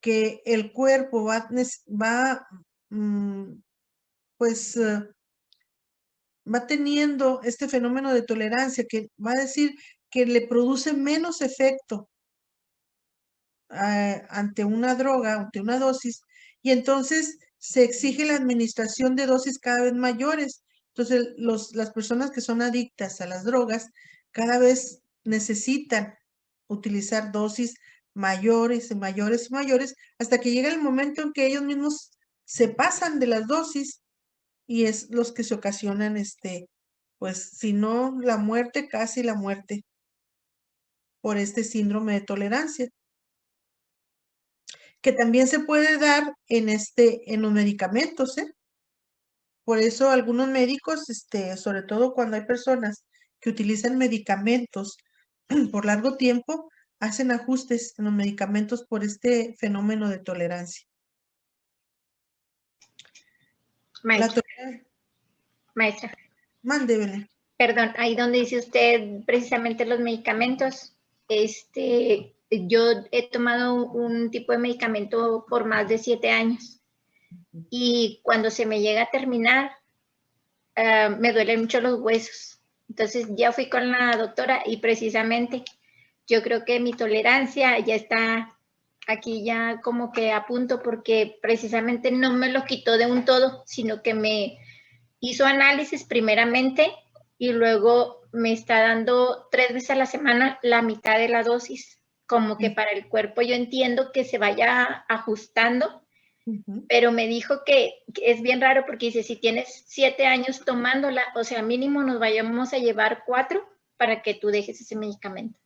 que el cuerpo pues va teniendo este fenómeno de tolerancia que va a decir que le produce menos efecto ante una droga, ante una dosis, y entonces se exige la administración de dosis cada vez mayores. Entonces, las personas que son adictas a las drogas cada vez necesitan utilizar dosis mayores y mayores y mayores hasta que llega el momento en que ellos mismos se pasan de las dosis y es los que se ocasionan, pues, si no la muerte, casi la muerte por este síndrome de tolerancia, que también se puede dar en los medicamentos, ¿eh? Por eso algunos médicos, sobre todo cuando hay personas que utilizan medicamentos por largo tiempo, hacen ajustes en los medicamentos por este fenómeno de tolerancia. Maestra, maestra, Mande, Belén. perdón, ahí donde dice usted precisamente los medicamentos, yo he tomado un tipo de medicamento por más de 7 años y cuando se me llega a terminar, me duelen mucho los huesos. Entonces ya fui con la doctora y precisamente yo creo que mi tolerancia ya está aquí ya como que a punto porque precisamente no me lo quitó de un todo, sino que me hizo análisis primeramente y luego me está dando 3 veces a la semana la mitad de la dosis, como que para el cuerpo yo entiendo que se vaya ajustando, pero me dijo que es bien raro porque dice, si tienes 7 años tomándola, o sea, mínimo nos vayamos a llevar 4 para que tú dejes ese medicamento.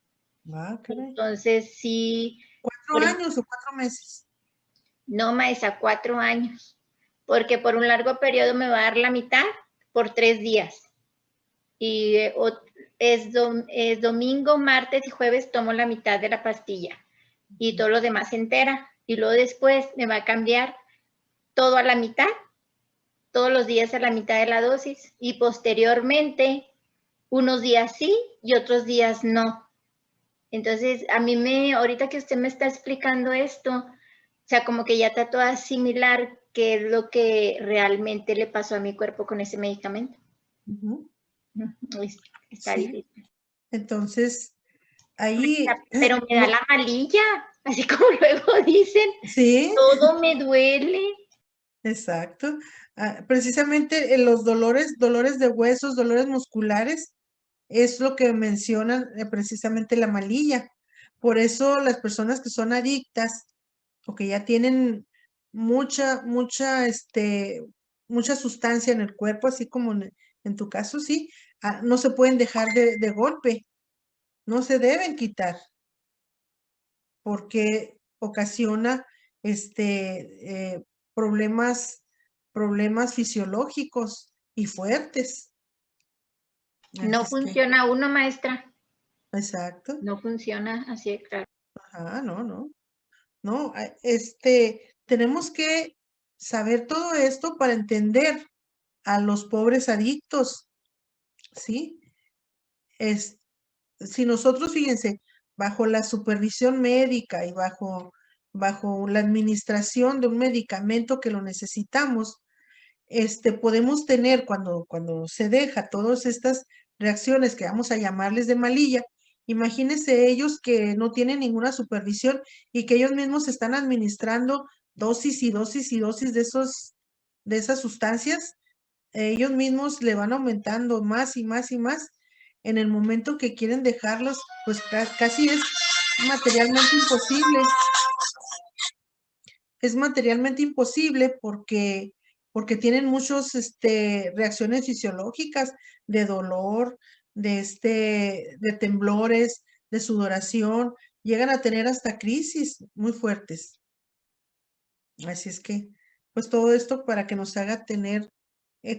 Ah, caray. Entonces, sí. 4 años o 4 meses. No, maestra, 4 años, porque por un largo periodo me va a dar la mitad por 3 días. Y es domingo, martes y jueves tomo la mitad de la pastilla y todo lo demás entera. Y luego después me va a cambiar todo a la mitad, todos los días a la mitad de la dosis y posteriormente unos días sí y otros días no. Entonces, ahorita que usted me está explicando esto, o sea, como que ya trato de asimilar qué es lo que realmente le pasó a mi cuerpo con ese medicamento. Ujú. Está Sí. difícil. Entonces, ahí, Pero me da no, la malilla, así como luego dicen, sí, todo me duele. exacto. Precisamente los dolores de huesos, dolores musculares, es lo que mencionan precisamente la malilla. Por eso las personas que son adictas o que ya tienen mucha sustancia en el cuerpo, así como en tu caso, sí, no se pueden dejar de golpe, no se deben quitar, porque ocasiona problemas, problemas fisiológicos y fuertes. Así No es que, funciona uno, maestra. exacto. No funciona así de claro. Ajá, no. No, tenemos que saber todo esto para entender a los pobres adictos, ¿sí? Es, si nosotros, fíjense, bajo la supervisión médica y bajo la administración de un medicamento que lo necesitamos, podemos tener cuando se deja todas estas reacciones que vamos a llamarles de malilla, imagínense ellos que no tienen ninguna supervisión y que ellos mismos están administrando dosis y dosis y dosis de esas sustancias, ellos mismos le van aumentando más y más y más. En el momento que quieren dejarlos, pues casi es materialmente imposible. Es materialmente imposible porque tienen muchos reacciones fisiológicas de dolor, de temblores, de sudoración, llegan a tener hasta crisis muy fuertes. Así es que, pues todo esto para que nos haga tener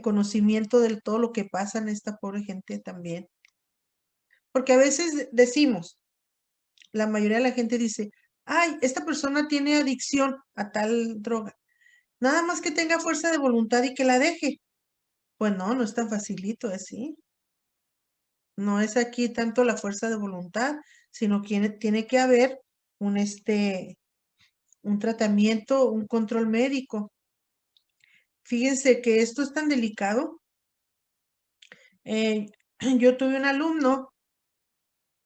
conocimiento de todo lo que pasa en esta pobre gente también. Porque a veces decimos, la mayoría de la gente dice, ay, esta persona tiene adicción a tal droga. Nada más que tenga fuerza de voluntad y que la deje. Pues no es tan facilito así. No es aquí tanto la fuerza de voluntad, sino que tiene que haber un tratamiento, un control médico. Fíjense que esto es tan delicado. Yo tuve un alumno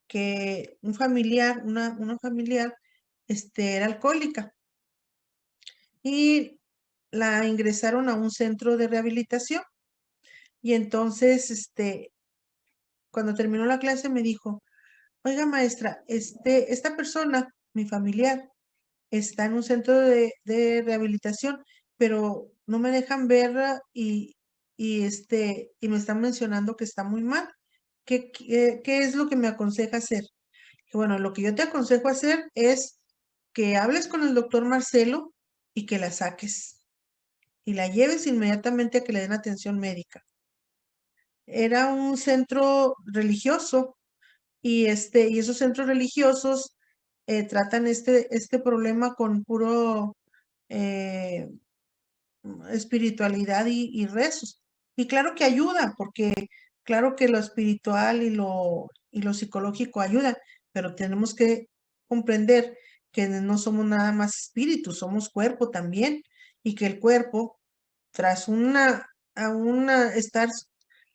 que un familiar, una familiar, era alcohólica y la ingresaron a un centro de rehabilitación. Y entonces, cuando terminó la clase me dijo, oiga maestra, esta persona, mi familiar, está en un centro de rehabilitación, pero no me dejan verla y me están mencionando que está muy mal. ¿Qué es lo que me aconseja hacer? Y bueno, lo que yo te aconsejo hacer es que hables con el doctor Marcelo y que la saques y la lleves inmediatamente a que le den atención médica. Era un centro religioso y esos centros religiosos tratan este problema con puro eh, espiritualidad y rezos. Y claro que ayuda, porque claro que lo espiritual y lo psicológico ayudan, pero tenemos que comprender que no somos nada más espíritu, somos cuerpo también, y que el cuerpo, tras estar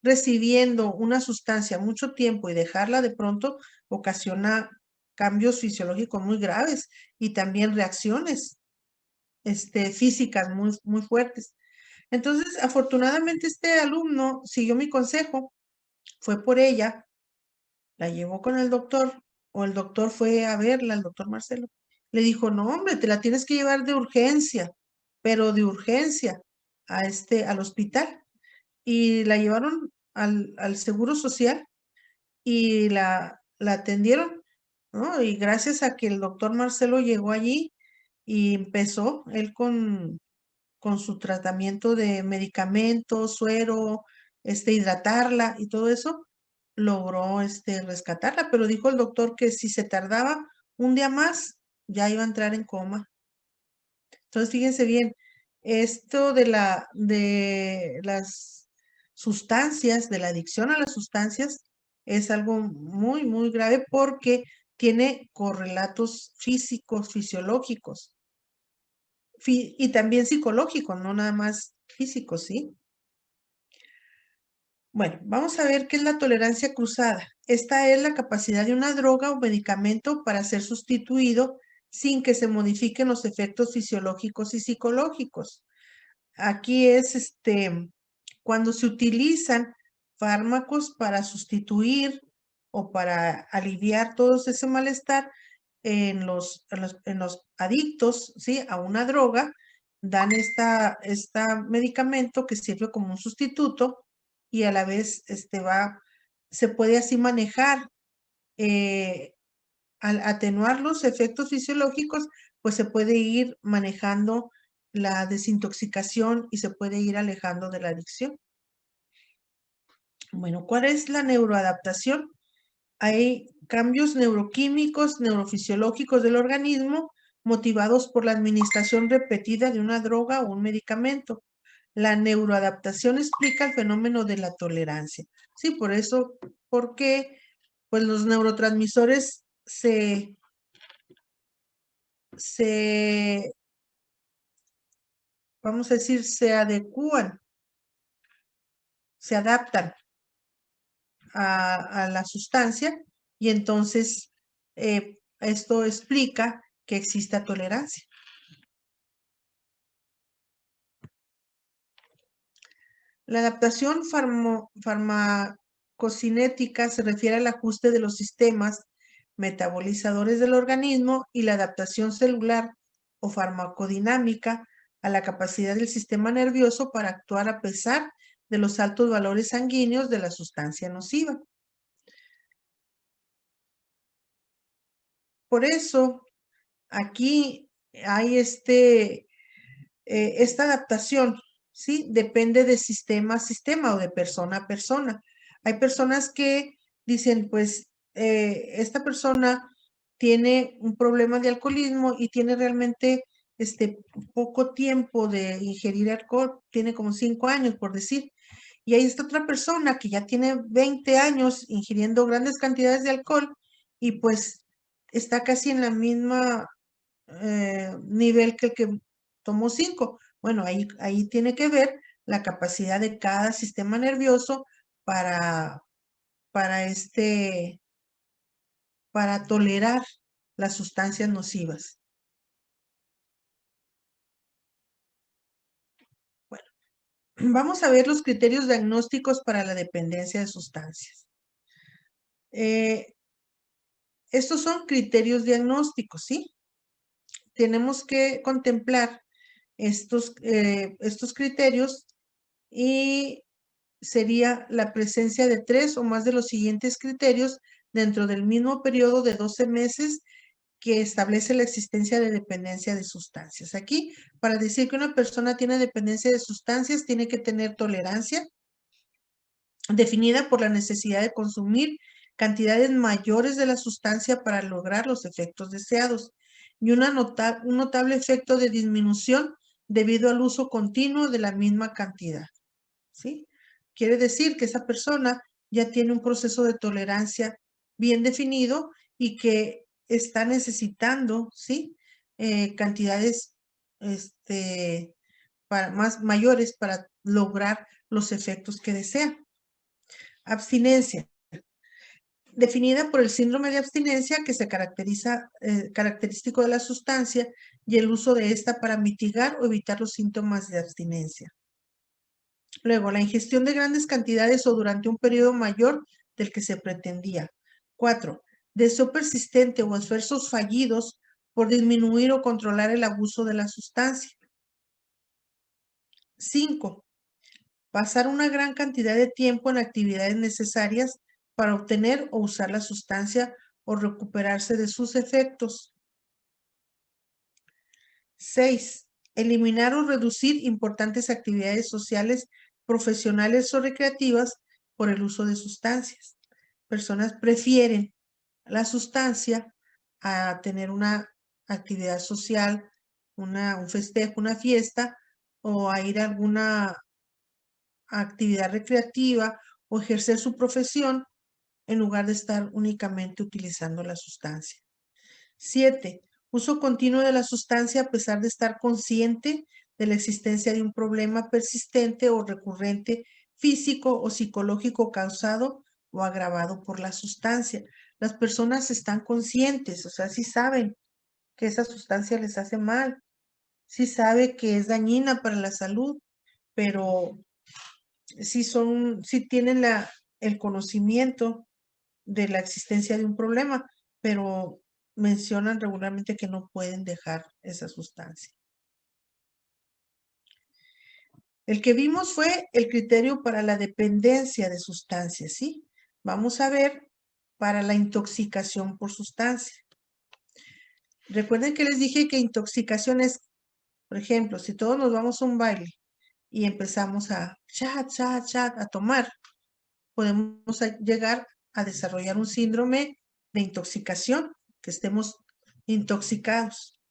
recibiendo una sustancia mucho tiempo y dejarla de pronto, ocasiona cambios fisiológicos muy graves y también reacciones físicas muy fuertes. Entonces, afortunadamente este alumno siguió mi consejo, fue por ella, la llevó con el doctor, o el doctor fue a verla, el doctor Marcelo. Le dijo, no, hombre, te la tienes que llevar de urgencia, pero de urgencia al hospital. Y la llevaron al Seguro Social y la atendieron, ¿no? Y gracias a que el doctor Marcelo llegó allí y empezó él con su tratamiento de medicamentos, suero, hidratarla y todo eso, logró rescatarla, pero dijo el doctor que si se tardaba un día más, ya iba a entrar en coma. Entonces, fíjense bien, esto de las sustancias, de la adicción a las sustancias, es algo muy grave porque tiene correlatos físicos, fisiológicos y también psicológicos, no nada más físicos, ¿sí? Bueno, vamos a ver qué es la tolerancia cruzada. Esta es la capacidad de una droga o medicamento para ser sustituido sin que se modifiquen los efectos fisiológicos y psicológicos. Aquí es cuando se utilizan fármacos para sustituir o para aliviar todo ese malestar en los adictos, ¿sí? A una droga, dan este medicamento que sirve como un sustituto y a la vez se puede así manejar, al atenuar los efectos fisiológicos, pues se puede ir manejando la desintoxicación y se puede ir alejando de la adicción. Bueno, ¿cuál es la neuroadaptación? Hay cambios neuroquímicos, neurofisiológicos del organismo motivados por la administración repetida de una droga o un medicamento. La neuroadaptación explica el fenómeno de la tolerancia. Sí, por eso, porque pues los neurotransmisores vamos a decir, se adecúan, se adaptan a la sustancia y entonces esto explica que exista tolerancia. La adaptación farmacocinética se refiere al ajuste de los sistemas metabolizadores del organismo y la adaptación celular o farmacodinámica a la capacidad del sistema nervioso para actuar a pesar de los altos valores sanguíneos de la sustancia nociva. Por eso, aquí hay esta adaptación, ¿sí? Depende de sistema a sistema o de persona a persona. Hay personas que dicen, pues, esta persona tiene un problema de alcoholismo y tiene realmente poco tiempo de ingerir alcohol, tiene como 5 años, por decir. Y hay esta otra persona que ya tiene 20 años ingiriendo grandes cantidades de alcohol y pues está casi en la misma nivel que el que tomó 5. Bueno, ahí tiene que ver la capacidad de cada sistema nervioso para tolerar las sustancias nocivas. Bueno, vamos a ver los criterios diagnósticos para la dependencia de sustancias. Estos son criterios diagnósticos, ¿sí? Tenemos que contemplar estos criterios y sería la presencia de 3 o más de los siguientes criterios dentro del mismo periodo de 12 meses que establece la existencia de dependencia de sustancias. Aquí, para decir que una persona tiene dependencia de sustancias, tiene que tener tolerancia definida por la necesidad de consumir cantidades mayores de la sustancia para lograr los efectos deseados y un notable efecto de disminución debido al uso continuo de la misma cantidad, ¿sí? Quiere decir que esa persona ya tiene un proceso de tolerancia bien definido y que está necesitando, ¿sí? Cantidades mayores para lograr los efectos que desea. Abstinencia. Definida por el síndrome de abstinencia que se característico de la sustancia y el uso de esta para mitigar o evitar los síntomas de abstinencia. Luego, la ingestión de grandes cantidades o durante un periodo mayor del que se pretendía. 4. Deseo persistente o esfuerzos fallidos por disminuir o controlar el abuso de la sustancia. 5. Pasar una gran cantidad de tiempo en actividades necesarias para obtener o usar la sustancia o recuperarse de sus efectos. 6. Eliminar o reducir importantes actividades sociales, profesionales o recreativas por el uso de sustancias. Personas prefieren la sustancia a tener una actividad social, un festejo, una fiesta, o a ir a alguna actividad recreativa o ejercer su profesión en lugar de estar únicamente utilizando la sustancia. 7. Uso continuo de la sustancia a pesar de estar consciente de la existencia de un problema persistente o recurrente físico o psicológico causado o agravado por la sustancia. Las personas están conscientes, o sea, sí saben que esa sustancia les hace mal, sí sabe que es dañina para la salud, pero sí tienen el conocimiento de la existencia de un problema, pero mencionan regularmente que no pueden dejar esa sustancia. El que vimos fue el criterio para la dependencia de sustancias, ¿sí? Vamos a ver para la intoxicación por sustancia. Recuerden que les dije que intoxicación es, por ejemplo, si todos nos vamos a un baile y empezamos a a tomar, podemos llegar a desarrollar un síndrome de intoxicación, que estemos intoxicados.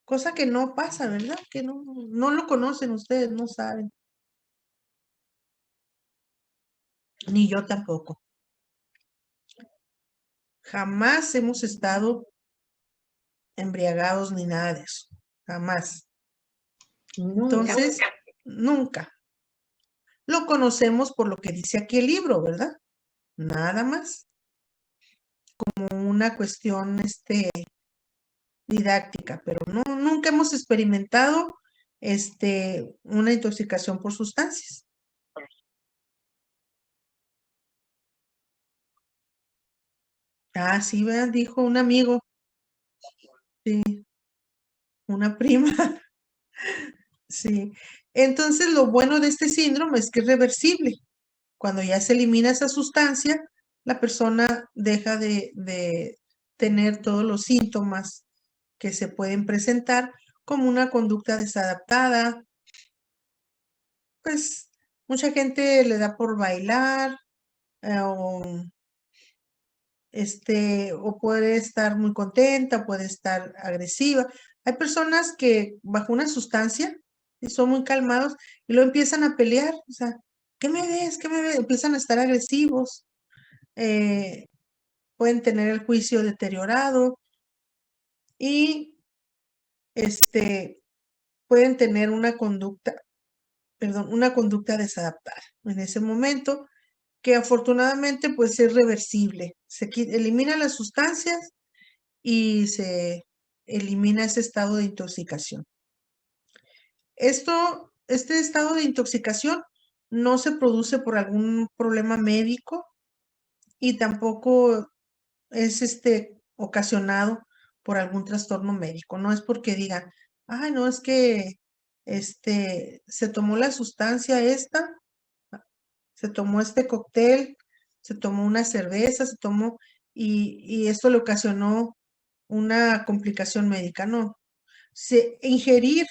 Cosa que no pasa, ¿verdad? Que no lo conocen ustedes, no saben. Ni yo tampoco. Jamás hemos estado embriagados ni nada de eso. Jamás. Entonces, nunca. Lo conocemos por lo que dice aquí el libro, ¿verdad? Nada más. Como una cuestión didáctica, pero nunca hemos experimentado una intoxicación por sustancias. Ah, sí, ¿verdad? Dijo un amigo. Sí, una prima. Sí. Entonces, lo bueno de este síndrome es que es reversible. Cuando ya se elimina esa sustancia, la persona deja de tener todos los síntomas que se pueden presentar, como una conducta desadaptada. Pues mucha gente le da por bailar, o puede estar muy contenta, puede estar agresiva. Hay personas que bajo una sustancia son muy calmados y luego empiezan a pelear, o sea, ¿qué me ves? ¿Qué me ves? Empiezan a estar agresivos, pueden tener el juicio deteriorado y pueden tener una conducta desadaptada en ese momento, que afortunadamente pues es reversible. Se elimina las sustancias y se elimina ese estado de intoxicación. Este estado de intoxicación no se produce por algún problema médico y tampoco es ocasionado por algún trastorno médico. No es porque digan, ay, no, es que se tomó la sustancia esta, se tomó este cóctel, se tomó una cerveza, y esto le ocasionó una complicación médica. No. Ingerir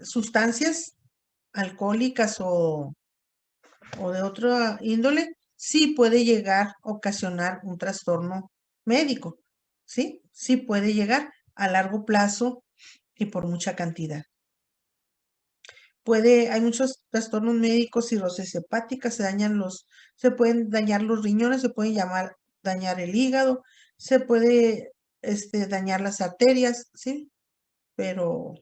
sustancias alcohólicas o de otra índole, sí puede llegar a ocasionar un trastorno médico, ¿sí? Sí puede llegar a largo plazo y por mucha cantidad. Hay muchos trastornos médicos, cirrosis hepática, se pueden dañar los riñones, se pueden dañar el hígado, se puede dañar las arterias, ¿sí? Pero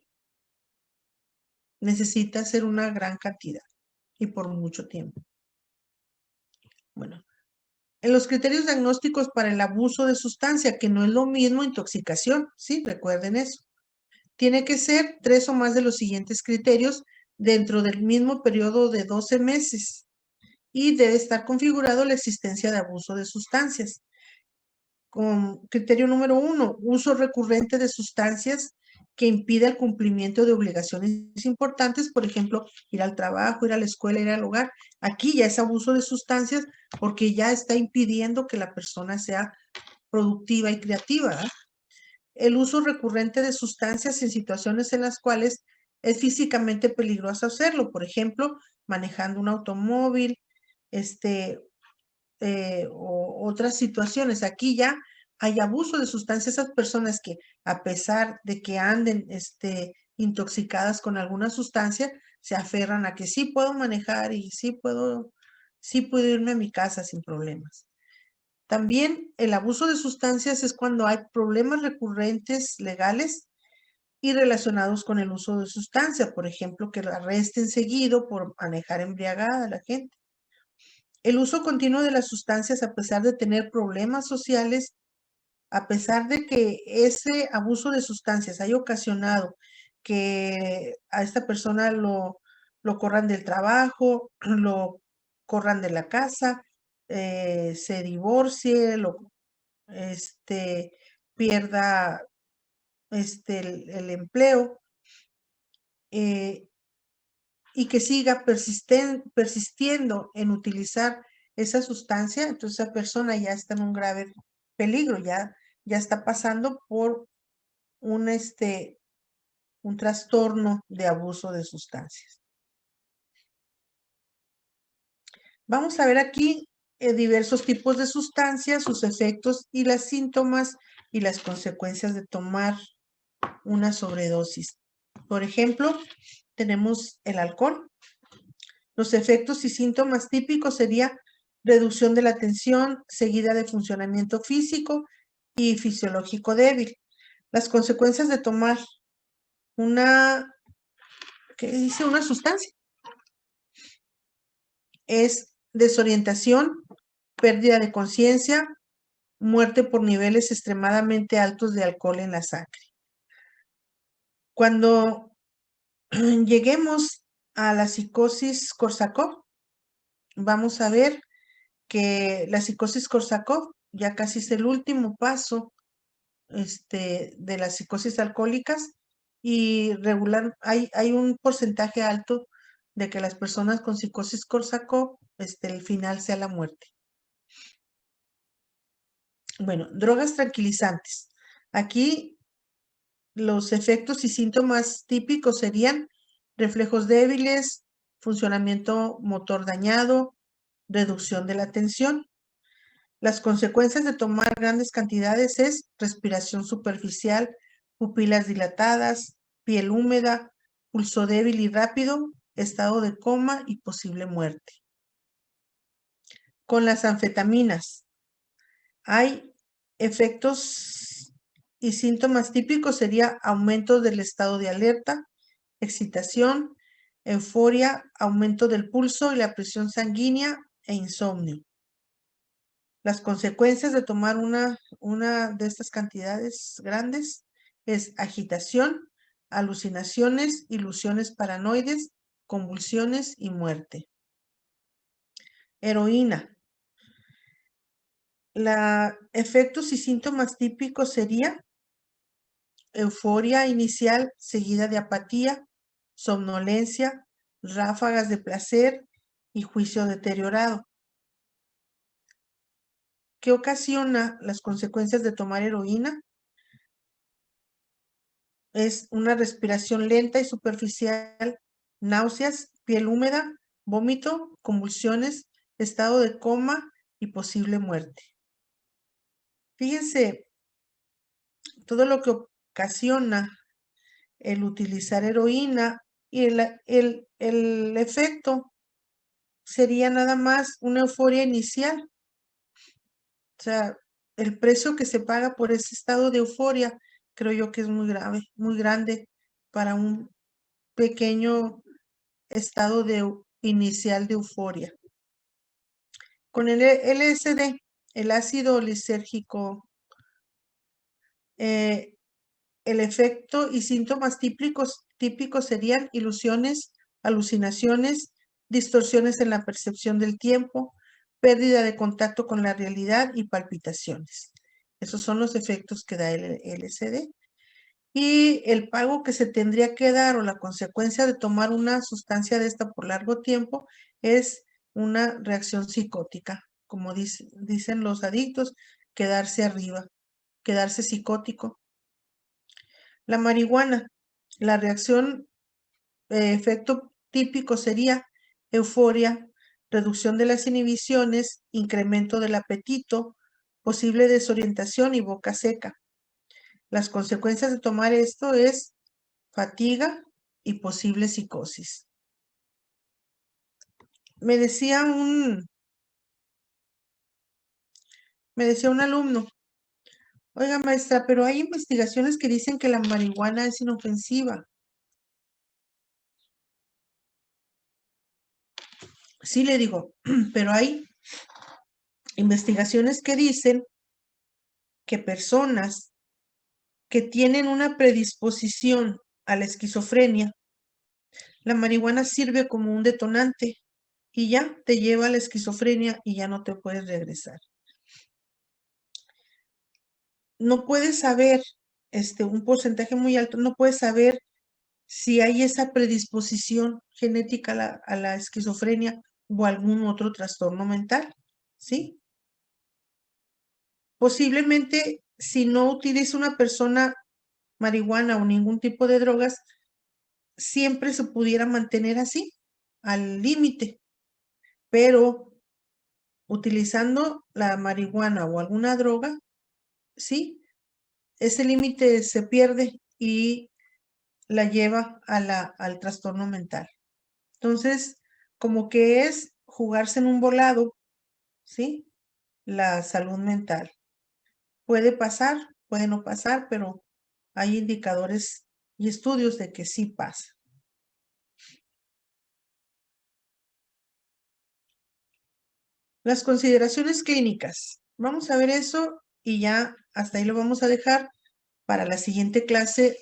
necesita ser una gran cantidad y por mucho tiempo. Bueno, en los criterios diagnósticos para el abuso de sustancia, que no es lo mismo intoxicación, ¿sí? Recuerden eso. Tiene que ser 3 o más de los siguientes criterios dentro del mismo periodo de 12 meses y debe estar configurado la existencia de abuso de sustancias. Con criterio número 1, uso recurrente de sustancias que impida el cumplimiento de obligaciones importantes, por ejemplo, ir al trabajo, ir a la escuela, ir al hogar. Aquí ya es abuso de sustancias porque ya está impidiendo que la persona sea productiva y creativa, ¿eh? El uso recurrente de sustancias en situaciones en las cuales es físicamente peligroso hacerlo, por ejemplo, manejando un automóvil, o otras situaciones. Aquí ya hay abuso de sustancias. Esas personas que a pesar de que anden intoxicadas con alguna sustancia, se aferran a que sí puedo manejar y sí puedo irme a mi casa sin problemas. También el abuso de sustancias es cuando hay problemas recurrentes legales y relacionados con el uso de sustancias, por ejemplo, que la arresten seguido por manejar embriagada a la gente. El uso continuo de las sustancias, a pesar de tener problemas sociales, a pesar de que ese abuso de sustancias haya ocasionado que a esta persona lo corran del trabajo, lo corran de la casa, se divorcie, pierda el empleo, y que siga persistiendo en utilizar esa sustancia, entonces esa persona ya está en un grave peligro, ya está pasando por un trastorno de abuso de sustancias. Vamos a ver aquí diversos tipos de sustancias, sus efectos y los síntomas y las consecuencias de tomar una sobredosis. Por ejemplo, tenemos el alcohol. Los efectos y síntomas típicos serían reducción de la tensión seguida de funcionamiento físico y fisiológico débil. Las consecuencias de tomar una sustancia es desorientación, pérdida de conciencia, muerte por niveles extremadamente altos de alcohol en la sangre. Cuando lleguemos a la psicosis Korsákov, vamos a ver que la psicosis Korsákov ya casi es el último paso de las psicosis alcohólicas, y hay un porcentaje alto de que las personas con psicosis Korsákov, el final sea la muerte. Bueno, drogas tranquilizantes. Aquí los efectos y síntomas típicos serían reflejos débiles, funcionamiento motor dañado, reducción de la tensión. Las consecuencias de tomar grandes cantidades es respiración superficial, pupilas dilatadas, piel húmeda, pulso débil y rápido, estado de coma y posible muerte. Con las anfetaminas hay efectos y síntomas típicos, sería aumento del estado de alerta, excitación, euforia, aumento del pulso y la presión sanguínea e insomnio. Las consecuencias de tomar una de estas cantidades grandes es agitación, alucinaciones, ilusiones paranoides, convulsiones y muerte. Heroína. Los efectos y síntomas típicos serían euforia inicial seguida de apatía, somnolencia, ráfagas de placer y juicio deteriorado. ¿Qué ocasiona las consecuencias de tomar heroína? Es una respiración lenta y superficial, náuseas, piel húmeda, vómito, convulsiones, estado de coma y posible muerte. Fíjense, todo lo que ocasiona el utilizar heroína, y el efecto sería nada más una euforia inicial. O sea, el precio que se paga por ese estado de euforia, creo yo que es muy grave, muy grande para un pequeño estado inicial de euforia. Con el LSD, el ácido lisérgico, el efecto y síntomas típicos serían ilusiones, alucinaciones, distorsiones en la percepción del tiempo, pérdida de contacto con la realidad y palpitaciones. Esos son los efectos que da el LSD. Y el pago que se tendría que dar, o la consecuencia de tomar una sustancia de esta por largo tiempo, es una reacción psicótica. Como dicen los adictos, quedarse arriba, quedarse psicótico. La marihuana, la reacción, efecto típico sería euforia, reducción de las inhibiciones, incremento del apetito, posible desorientación y boca seca. Las consecuencias de tomar esto es fatiga y posible psicosis. Me decía Me decía un alumno, oiga maestra, pero hay investigaciones que dicen que la marihuana es inofensiva. Sí, le digo, pero hay investigaciones que dicen que personas que tienen una predisposición a la esquizofrenia, la marihuana sirve como un detonante y ya te lleva a la esquizofrenia y ya no te puedes regresar. No puedes saber, un porcentaje muy alto, no puedes saber si hay esa predisposición genética a la esquizofrenia o algún otro trastorno mental, ¿sí? Posiblemente, si no utiliza una persona marihuana o ningún tipo de drogas, siempre se pudiera mantener así, al límite, pero utilizando la marihuana o alguna droga, sí, ese límite se pierde y la lleva al trastorno mental. Entonces, como que es jugarse en un volado, ¿sí? La salud mental. Puede pasar, puede no pasar, pero hay indicadores y estudios de que sí pasa. Las consideraciones clínicas. Vamos a ver eso y ya hasta ahí lo vamos a dejar para la siguiente clase,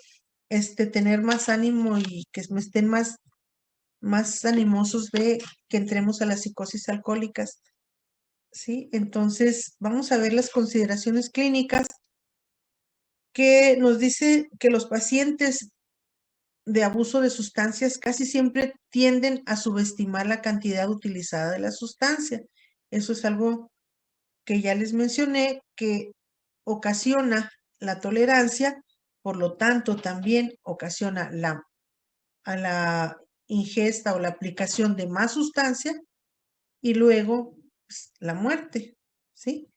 tener más ánimo y que me estén más animosos de que entremos a las psicosis alcohólicas. ¿Sí? Entonces, vamos a ver las consideraciones clínicas que nos dice que los pacientes de abuso de sustancias casi siempre tienden a subestimar la cantidad utilizada de la sustancia. Eso es algo que ya les mencioné, que ocasiona la tolerancia, por lo tanto también ocasiona a la ingesta o la aplicación de más sustancia y luego pues, la muerte, ¿sí?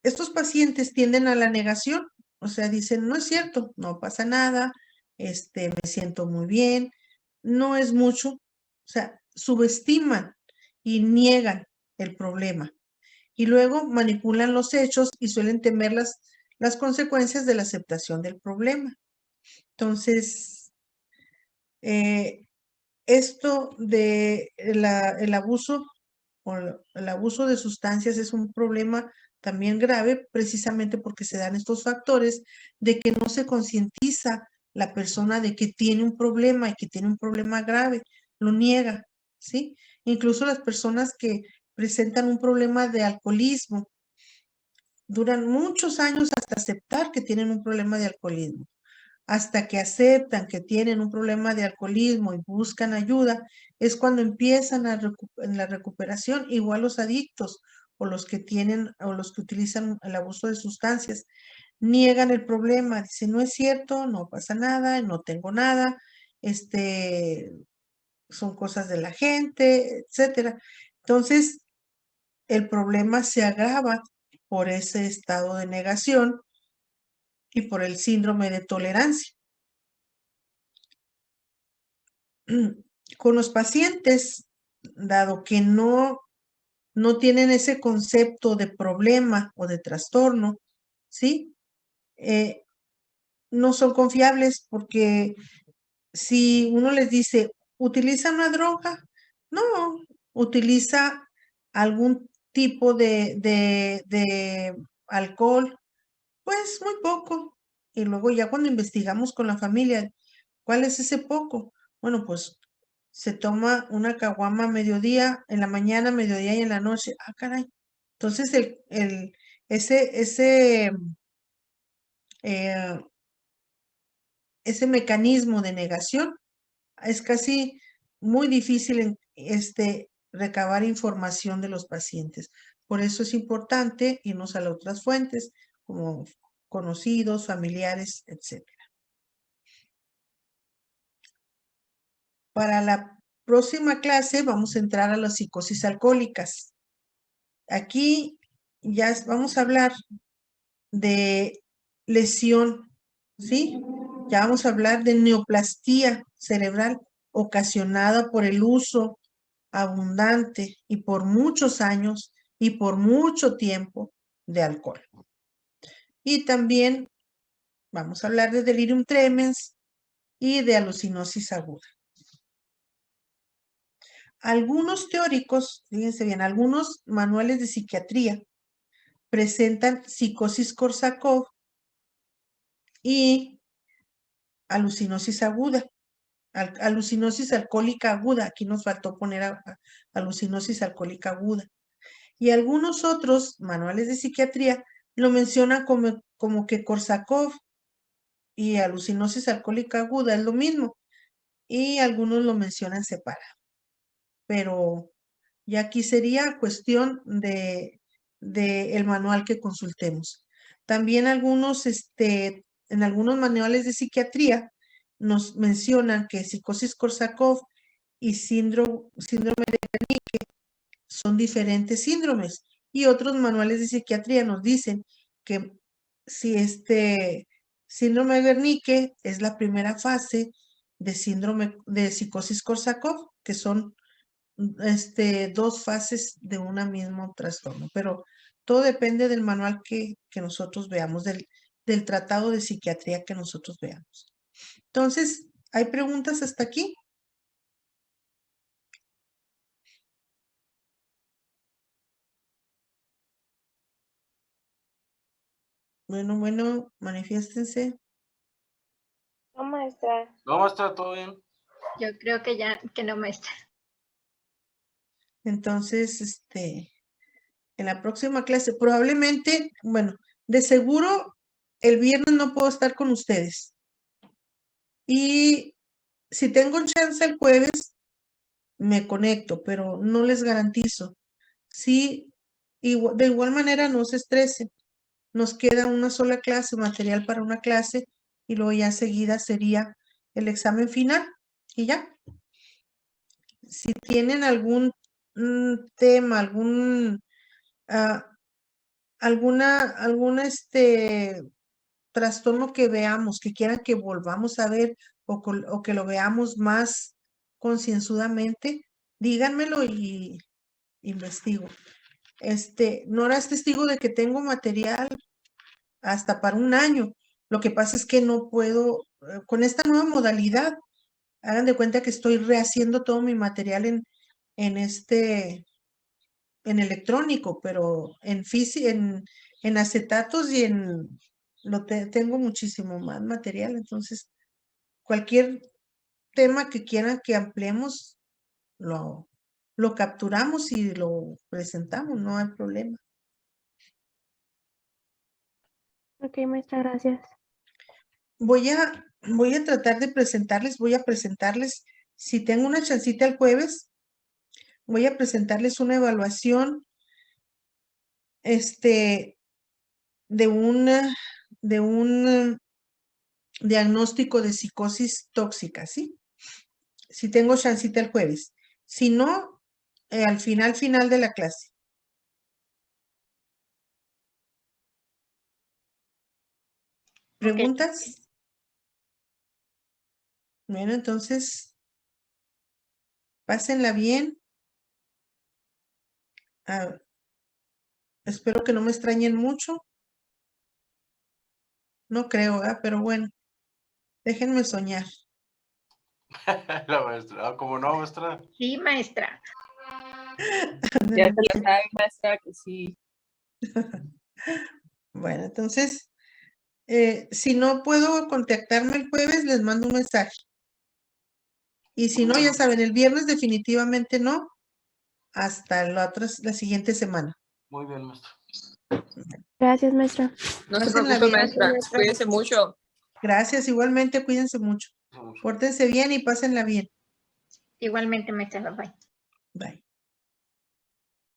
Estos pacientes tienden a la negación, o sea, dicen, no es cierto, no pasa nada, me siento muy bien, no es mucho, o sea, subestiman y niegan el problema. Y luego manipulan los hechos y suelen temer las consecuencias de la aceptación del problema. Entonces, esto de el abuso o el abuso de sustancias es un problema también grave precisamente porque se dan estos factores de que no se concientiza la persona de que tiene un problema y que tiene un problema grave, lo niega, ¿sí? Incluso las personas que presentan un problema de alcoholismo duran muchos años hasta aceptar que tienen un problema de alcoholismo. Hasta que aceptan que tienen un problema de alcoholismo y buscan ayuda, es cuando empiezan en la recuperación, igual los adictos o los que tienen o los que utilizan el abuso de sustancias, niegan el problema, dicen, no es cierto, no pasa nada, no tengo nada, son cosas de la gente, etcétera. Entonces, el problema se agrava por ese estado de negación y por el síndrome de tolerancia. Con los pacientes, dado que no tienen ese concepto de problema o de trastorno, ¿sí? No son confiables porque si uno les dice, ¿utiliza una droga? No, utiliza algún tipo de alcohol, pues muy poco. Y luego ya cuando investigamos con la familia, ¿cuál es ese poco? Bueno, pues se toma una caguama a mediodía, en la mañana, mediodía y en la noche. Ah, caray. Entonces, eh, ese mecanismo de negación es casi muy difícil recabar información de los pacientes. Por eso es importante irnos a las otras fuentes, como conocidos, familiares, etc. Para la próxima clase vamos a entrar a las psicosis alcohólicas. Aquí ya vamos a hablar de lesión, ¿sí? Ya vamos a hablar de neoplastía cerebral ocasionada por el uso abundante y por muchos años y por mucho tiempo de alcohol. Y también vamos a hablar de delirium tremens y de alucinosis aguda. Algunos teóricos, fíjense bien, algunos manuales de psiquiatría presentan psicosis Korsakoff y alucinosis aguda, alucinosis alcohólica aguda. Aquí nos faltó poner alucinosis alcohólica aguda. Y algunos otros manuales de psiquiatría lo mencionan como que Korsakoff y alucinosis alcohólica aguda es lo mismo. Y algunos lo mencionan separado. Pero ya aquí sería cuestión de el manual que consultemos. También en algunos manuales de psiquiatría nos mencionan que psicosis Korsakoff y síndrome de Wernicke son diferentes síndromes. Y otros manuales de psiquiatría nos dicen que si síndrome de Wernicke es la primera fase de síndrome de psicosis Korsakoff, que son dos fases de un mismo trastorno, pero todo depende del manual que nosotros veamos, del tratado de psiquiatría que nosotros veamos. Entonces, ¿hay preguntas hasta aquí? Bueno, manifiéstense. No, maestra. No, maestra, todo bien. Yo creo que ya, que no, maestra. Entonces, en la próxima clase, probablemente, bueno, de seguro el viernes no puedo estar con ustedes. Y si tengo chance el jueves, me conecto, pero no les garantizo. Sí, de igual manera no se estresen. Nos queda una sola clase, material para una clase, y luego ya seguida sería el examen final y ya. Si tienen algún tema, algún trastorno que veamos, que quieran que volvamos a ver o que lo veamos más concienzudamente, díganmelo y investigo. Nora es testigo de que tengo material hasta para un año. Lo que pasa es que no puedo, con esta nueva modalidad, hagan de cuenta que estoy rehaciendo todo mi material en electrónico, pero en acetatos y tengo muchísimo más material. Entonces, cualquier tema que quieran que ampliemos, lo capturamos y lo presentamos, no hay problema. Ok, maestra, gracias. Voy a tratar de voy a presentarles, si tengo una chancita el jueves, voy a presentarles una evaluación, de un diagnóstico de psicosis tóxica, ¿sí? Si tengo chancita el jueves. Si no, al final de la clase. ¿Preguntas? Bueno, entonces, pásenla bien. Espero que no me extrañen mucho. No creo, pero bueno, déjenme soñar. La maestra. ¿Cómo no, maestra? Sí, maestra. Ya se lo sabe, maestra, que sí. Bueno, entonces, si no puedo contactarme el jueves, les mando un mensaje. Y si no, ya saben, el viernes definitivamente no, hasta la siguiente semana. Muy bien, maestra. Gracias, maestra. No se Pásenla preocupe, bien. maestra. Cuídense mucho. Gracias, igualmente, cuídense mucho. Pórtense bien y pásenla bien. Igualmente, maestra. Bye. Bye.